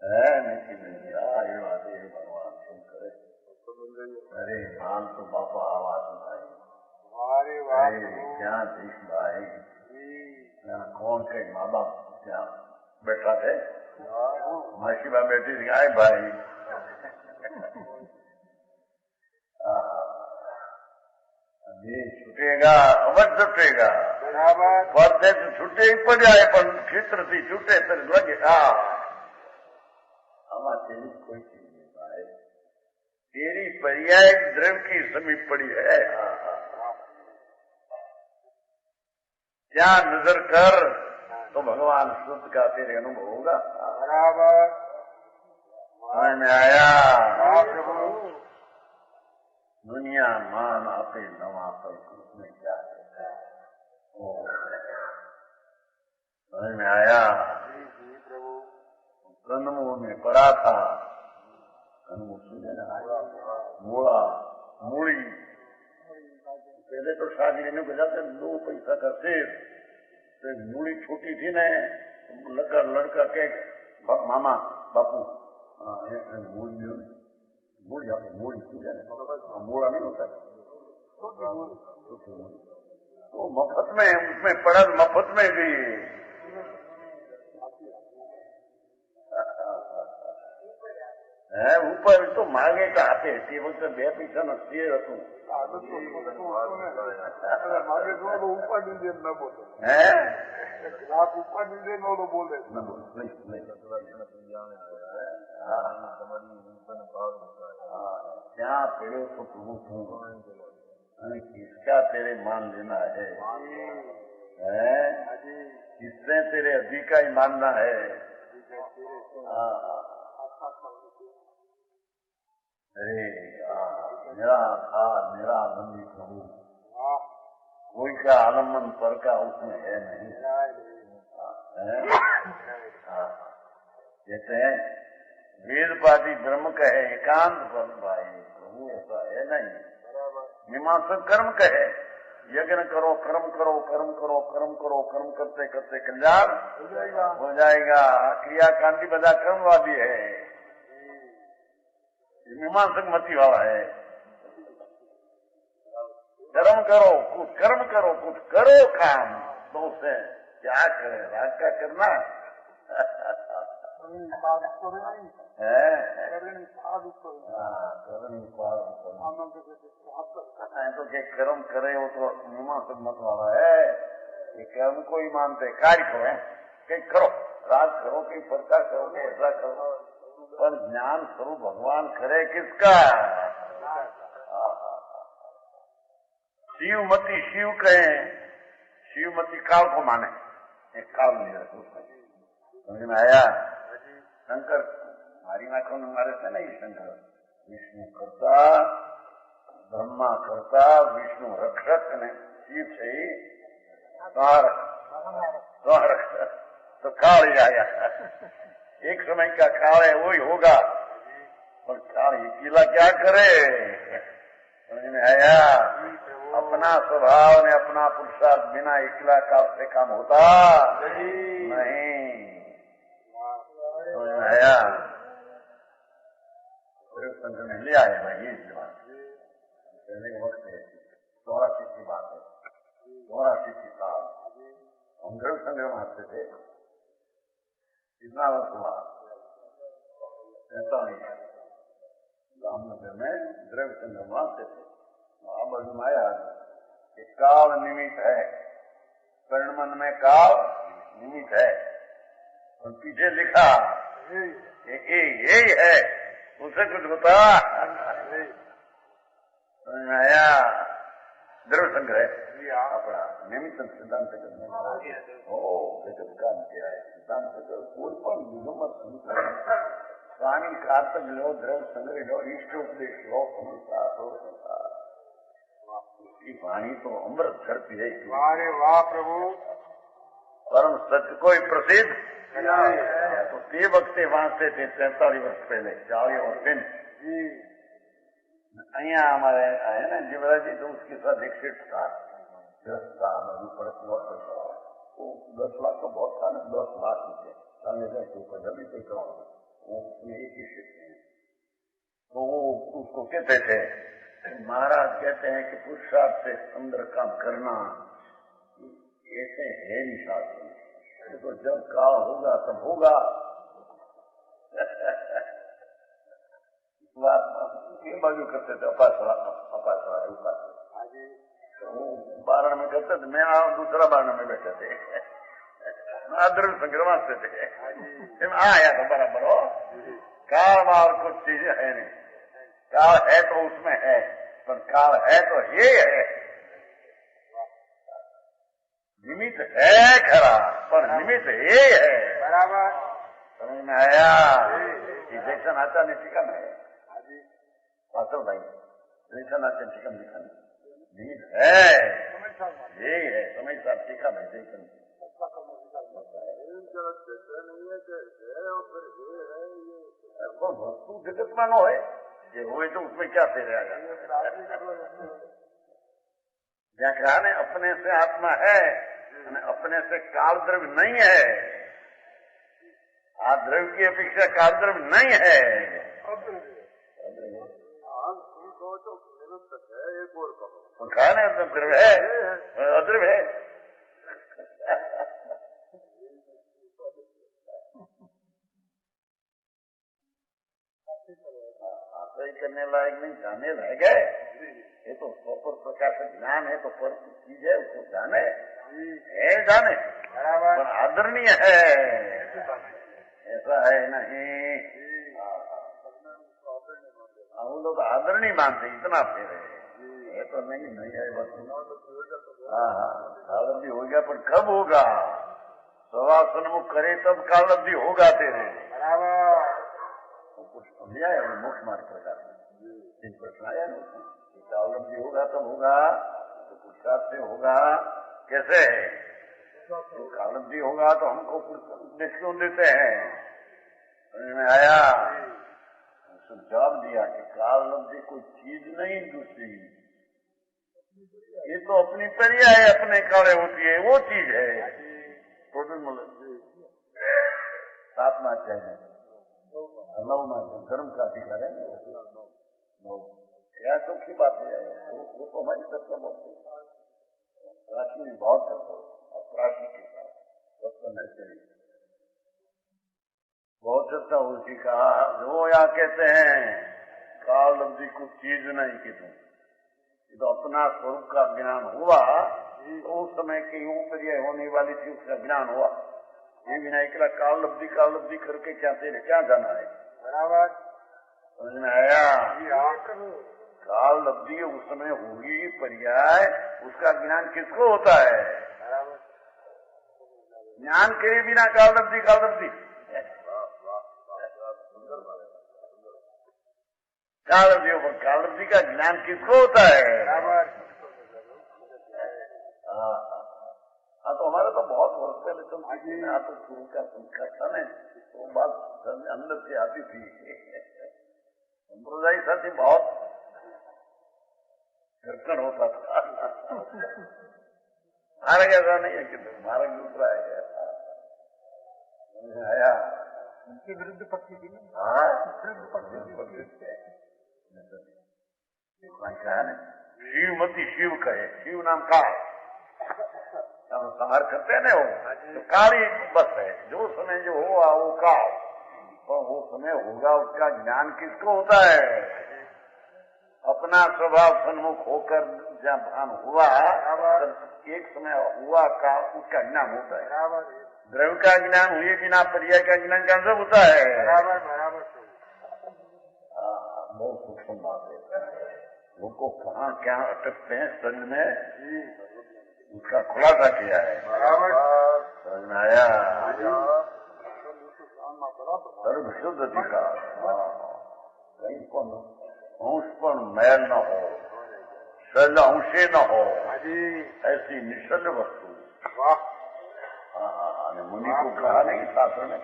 है नहीं। ये बात है भगवान सुन करे। अरे मान तो बापा आवाज उठाई, क्या देख भाई, कौन के माँ बाप क्या बैठा थे, मासी बाप बैठी थी। आए भाई ये छूटेगा, अवश्य छूटेगा। पर छूटे ही पड़ जाए, पर क्षेत्र से छूटे फिर लगे। हमारा तेरी कोई चीज नहीं पाए, तेरी पर्याय द्रव्य की समीप पड़ी है। क्या नजर कर तो भगवान शुद्ध का तेरे अनुभव होगा। बराबर समझ में आया। दुनिया मान आपे नवा पर में क्या है, समझ में आया। कंदमूल में पड़ा था, मूला मूली, पहले तो शादी लेने को जाते 2 पैसा का सेब, तो मूली छोटी थी न, लड़का के मामा बापू मूली मूली मूला नहीं होता, तो मफत में उसमें पड़ा, मफत में भी है। ऊपर तो मांगे तो आपे તે વખતે 2 પૈસાનો શેર હતું। માગે તો ઉપાડી દે ન બોલે, હે ગ્રાહક ઉપાડી દે ન બોલે, ન બોલે क्या पेड़ो तो प्रभु तू किसका तेरे मान लेना है, किसने तेरे अधिक का ही मानना है। अरे मेरा था मेरा आनंदी प्रभु, कोई का आलम्बन पर का उसमें है नहीं। कहते हैं वेदवादी ब्रह्म कहे एकांत पर भाई, प्रभु ऐसा है नहीं। मीमांसक कर्म कहे यज्ञ करो, कर्म करो, कर्म करो, कर्म करो, कर्म करते करते कल्याण हो जाएगा। क्रियाकांडी बदा कर्मवादी है, मीमांसक मती वाला है। कर्म करो, कुछ कर्म करो, कुछ करो काम, तो उससे क्या करे, राग का करना तो के कर्म करे वो तो मीमांसक मत वाला है। ये कर्म को ही मानते कार्य करो, कहीं करो, राग करो, कहीं फरका करो, कहीं ऐसा करो, पर ज्ञान स्वरूप भगवान करे किसका। शिवमती शिव कहे, शिवमती काल को माने, एक काल नहीं है समझ में आया। शंकर मारी नाखों में मारे थे नहीं, शंकर विष्णु करता, ब्रह्मा करता, विष्णु रक्षक ने शिव से ही रक्षक, तो काल ही आया। एक समय का काल है वही होगा, पर काल अकेला क्या करे, समझ में आया। अपना स्वभाव ने अपना पुरुषार्थ बिना अकेला काल से काम होता नहीं, समझ में आया। संघ में ले आए भाई, ये पहले वक्त है 84 की बात है, 84 की साल हम गृह संग्रह आते थे। कितना वर्ष हुआ, 45 रामनगर में द्रव्य संगम आते थे। अब आया कि काल निमित्त है, कर्णमन में काल निमित्त है, और पीछे लिखा यही है, उसे कुछ बता। आया द्रव्य संग्रह अपना निमित्त सिद्धांत काम किया है। सिद्धांत कोई पण विगमत स्वामी कार्तक लो, द्रव्य संग्रह लो, इष्ट उपदेश लो, उसकी वाणी तो अमृत झड़ती है। अरे वाह प्रभु, परम सत्य कोई प्रसिद्ध तो ते वक्त वांचते थे 43 वर्ष पहले 40 और दिन અહીંયા हमारे है ना जीवराज जी, तो उसके साथ एक शिफ्ट था 10 साल वो 10 लाख का बहुत था ना, 10 लाख रुपये अभी कोई करो वो एक ही शिफ्ट है। तो वो उसको कहते थे, महाराज कहते हैं कि पुरुषार्थ से अंदर काम करना ऐसे है नहीं शास्त्र, तो जब काल होगा तब होगा। ये बाजू करते थे अपासरा तो वो 12 में करते थे, मैं दूसरा 12 में बैठे थे, द्रव्य संग्रह वांचते थे। आया था बराबर हो, काल वाल कुछ चीजें है नहीं, काल है तो उसमें है, पर काल है तो ये है। निमित्त है खरा, पर निमित्त ये है। बराबर समझ में आया? जैसा नाचा ने टीका में वास्तव भाई जैसा नाचा टीका में लिखा निमित्त है, ये है। समय साहब टीका में जैसा वस्तु जगत मानो है, ये हुए तो उसमें क्या तेरे आया। व्याख्यान है अपने से आत्मा है, अपने से काल द्रव्य नहीं है। आप द्रव्य की अपेक्षा काल द्रव्य नहीं है। तो खाने द्रव्य है, अद्रव्य है। आश्रय करने लायक नहीं, जाने लायक है। ये तो स्वपर प्रकाश ज्ञान है, तो पर चीज है, उसको जाने है, जाने पर आदरणीय है ऐसा है नहीं। हम लोग आदरणीय मानते, इतना फिर है तो नहीं है बस। कालब्धि हो गया, पर कब होगा? सवासन मुख करे तब कालब्धि होगा तेरे। तो कुछ समझा है मुख्य मार्ग प्रकार इन प्रश्न आया ना, कालब्धि होगा तब होगा, तो पुरुषार्थ से होगा। कैसे है? तो कालब्धि होगा तो हमको उपदेश क्यों देते हैं? समझ में आया? जवाब दिया कि कालब्धि कोई चीज नहीं दूसरी, ये तो अपनी पर्याय अपने काले होती है, वो चीज है। सातवा चाहिए, 9वां धर्म का अधिकार है। क्या चौकी बात है, वो तो हमारी सबका बहुत राशि में बहुत करता अपराधी के साथ बहुत अच्छा उसी कहा। जो या कहते हैं कालब्धि को चीज नहीं की तुम, तो अपना स्वरूप का ज्ञान हुआ तो उस समय के ऊपर ये होने वाली थी उसका ज्ञान हुआ। ये भी नहीं कि कालब्धि करके क्या तेरे क्या जाना है। बराबर समझ में आया? कालब्धि उस समय होगी पर्याय, उसका ज्ञान किसको होता है? ज्ञान के बिना कालब्धि कालब्धि का ज्ञान किसको होता है? हाँ तो हमारा तो बहुत वर्ष पहले चलती ना, तो शुरू का संस्कार था ना, तो बात अंदर से आती थी। संप्रदाय साथी बहुत घर्षण होता था। मार्ग ऐसा नहीं है कि मार्ग दूसरा है। आया उनके विरुद्ध पक्षी थी। हाँ शिवमती शिव कहे, शिव नाम काल संहार करते हैं ना, वो तो काली बस है। जो समय जो हुआ वो काल, और वो समय होगा उसका ज्ञान किसको होता है? अपना स्वभाव सन्मुख होकर जब भान हुआ एक समय हुआ का उसका ज्ञान होता है। द्रव्य का ज्ञान हुए बिना पर्याय का ज्ञान कहां से होता है? बराबर बराबर। बहुत सूक्ष्म बात है। उनको कहाँ क्या अटकते हैं शरीर में, उसका खुलासा किया है। बराबर समझ में आया? सर्व शुद्ध अधिकार, कहीं पर अंश पर मैल न हो, सल अंशे न हो, ऐसी निश्चल वस्तु। वाह। मुनि को कहा नहीं शास्त्र में,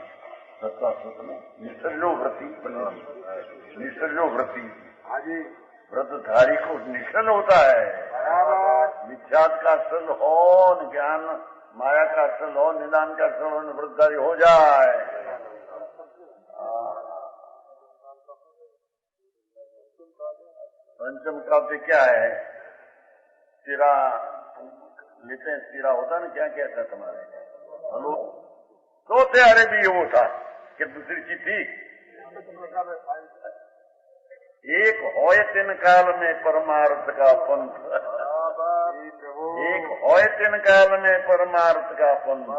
सत्ता में, निश्चलो व्रति, निश्चलो व्रति। व्रतधारी को निश्चल होता है। मिथ्यात का सल हो, ज्ञान माया का सल हो, निदान का सल हो, व्रतधारी हो जाए। पंचम काव्य क्या है? सिरा लेते हैं, सिरा होता ना, क्या क्या था तुम्हारे? हेलो, तो अरे भी वो था कि दूसरी चीज थी। एक होय तीन काल में परमार्थ का पंथ, एक होय तीन काल में परमार्थ का पंथ।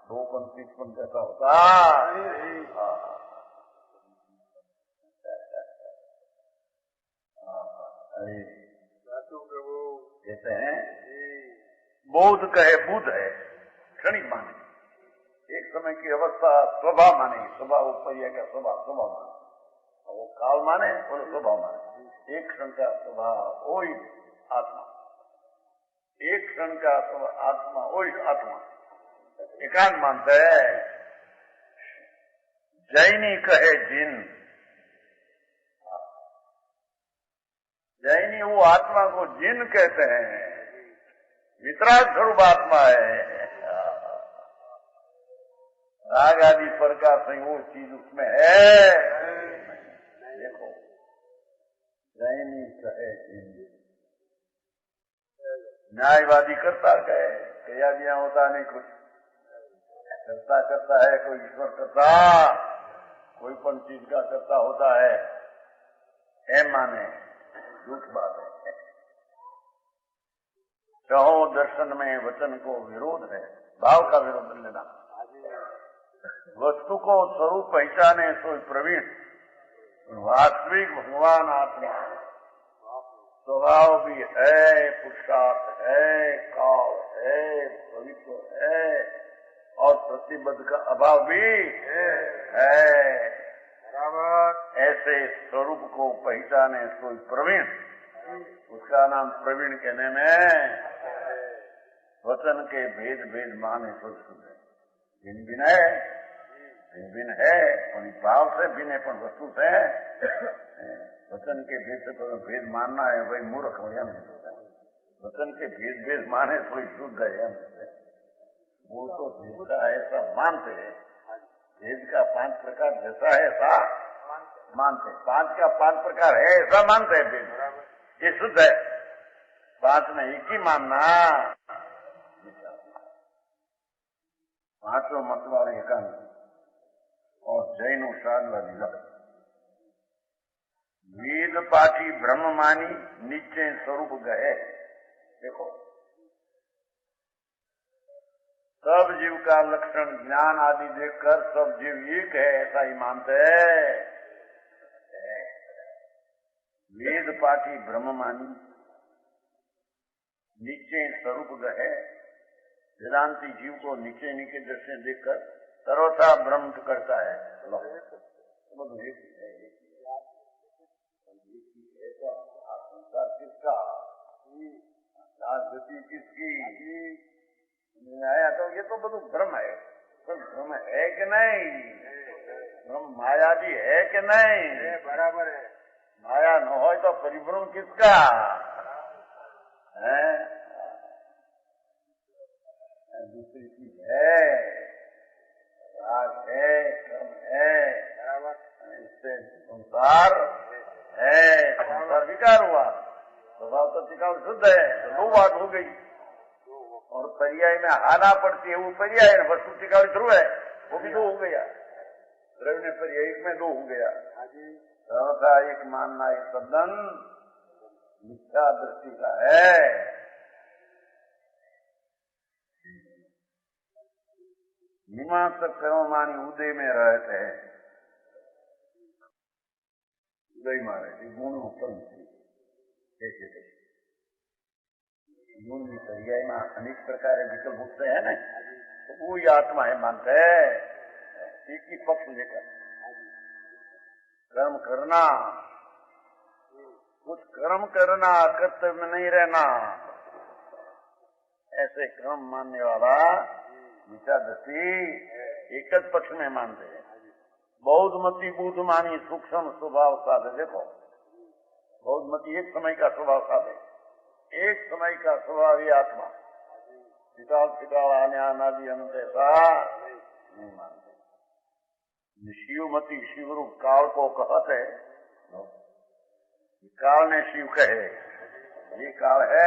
दो पंथ तीस पंथ कैसा होता? कहते हैं बोध कहे बुध है, क्षणिक माने, एक समय की अवस्था स्वभाव माने, स्वभाव उपरिया का स्वभाव माने, वो काल माने और स्वभाव माने। एक क्षण का स्वभाव वही आत्मा, एक क्षण का आत्मा वही आत्मा, एकांत मानते है। जैनी कहे जिन, जैनी वो आत्मा को जिन कहते हैं, वितराग स्वरूप आत्मा है। राग आदि पर का वो चीज उसमें है। देखो, जैनी कहे जिन, न्यायवादी करता कहे, कया दिया होता नहीं कुछ, करता है कोई ईश्वर करता, कोई पण चीज का करता होता है, माने झूठ बात है। कहो दर्शन में वचन को विरोध है, भाव का विरोध लेना। वस्तु को स्वरूप पहचाने सो प्रवीण, वास्तविक भगवान आत्मा स्वभाव भी है, पुरुषार्थ है, काल है, पवित्र है और प्रतिबद्ध का अभाव भी है। ऐसे स्वरूप को पहचाने सो प्रवीण, उसका नाम प्रवीण कहने में वचन के भेद माने तो है। भिन्न भिन्न है, भिन्न भिन्न है, और भाव से भिन्न पर वस्तु से वचन के भेद से भेद मानना है, वही मूर्ख हो या नहीं। वचन के भेद माने तो शुद्ध है या नहीं। वो तो भेद का ऐसा मानते हैं, भेद का 5 प्रकार जैसा है ऐसा मानते, 5 का 5 प्रकार है ऐसा मानते हैं। भेद ये शुद्ध है, 5 में एक ही मानना। 5 मत वाले एकांत और जैनो शादवादी लक्ष्य। वेद पाठी ब्रह्म मानी निश्चय स्वरूप गए। देखो, सब जीव का लक्षण ज्ञान आदि देखकर सब जीव एक है ऐसा ही मानते हैं। वेद पाठी ब्रह्म मानी निश्चय स्वरूप गए। वेदांती जीव को नीचे नीचे दृष्टि देखकर सर्वथा ब्रह्म करता है। संसार किसका, गति किसकी आया, तो ये तो બધું भ्रम है। तो भ्रम है कि नहीं? भ्रम माया भी है कि नहीं? बराबर है। माया न हो तो परिभ्रम किसका है? दूसरी चीज है, राग है, कर्म है, इससे संसार है, संसार विकार हुआ, स्वभाव तो टिकाऊ शुद्ध है, तो 2 बात हो गई। और पर्याय में आना पड़ती है, वो पर्याय है, वस्तु टिकाऊ ध्रुव है, वो भी 2 हो गया। द्रव्य ने पर्याय एक में 2 हो गया। सर्वथा एक मानना एक सदन मिथ्या दृष्टि का है। मीमांसक कर्ममानी उदय में रहते हैं, उदय में रहते गुण उत्पन्न थी। गुण की पर्याय में अनेक प्रकार विकल्प उठते हैं ना, तो वो ही आत्मा है मानते हैं। एक ही पक्ष लेकर कर्म करना, कुछ कर्म करना, कर्तव्य में नहीं रहना, ऐसे कर्म मानने वाला विचारदर्शी एक ही पक्ष में मानते हैं। बौद्धमती बुद्ध मानी सूक्ष्म स्वभाव साधे। देखो बौद्धमती एक समय का स्वभाव साधे, एक समय का स्वभाव ही आत्मा, शिकाल आने आनादि अनंत ऐसा नहीं मानते। शिवमती शिवरूप काल को कहते, काल ने शिव कहे, ये काल है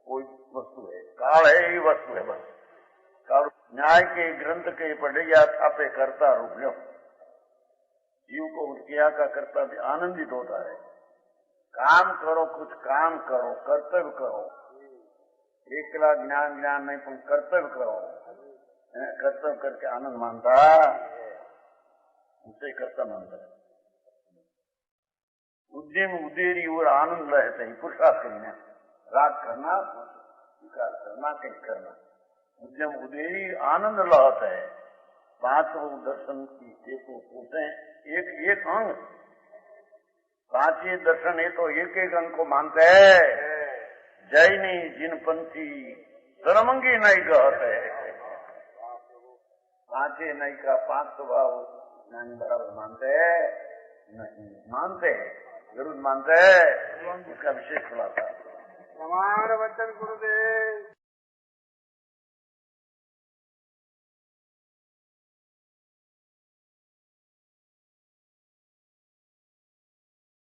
कोई वस्तु है, काल है ही वस्तु है। बस काल न्याय के ग्रंथ के पढ़े या छापे करता रूप लो, जीव को क्रिया का करता भी आनंदित होता है। काम करो, कुछ काम करो, कर्तव्य करो, एकला ज्ञान नहीं पण कर्तव्य करो, कर्तव्य करके आनंद मानता, उसे कर्तव्य मानता है। उद्यम उदेरी और आनंद रहते हैं, पुरुषार्थ करना, राग करना, विकार करना, कहीं करना, उद्यम उदेरी आनंद लहत है। पांचों दर्शन की देखो होते हैं, एक अंग, पांचों दर्शन है तो एक अंग को मानते हैं। जैनी जिन पंथी धर्मंगी नहीं कहते, पांचे नहीं का पांच स्वभाव ज्ञानी बराबर मानते हैं? नहीं मानते, जरूर मानते हैं। इसका विशेष खुलासा प्रमाण वचन गुरुदेव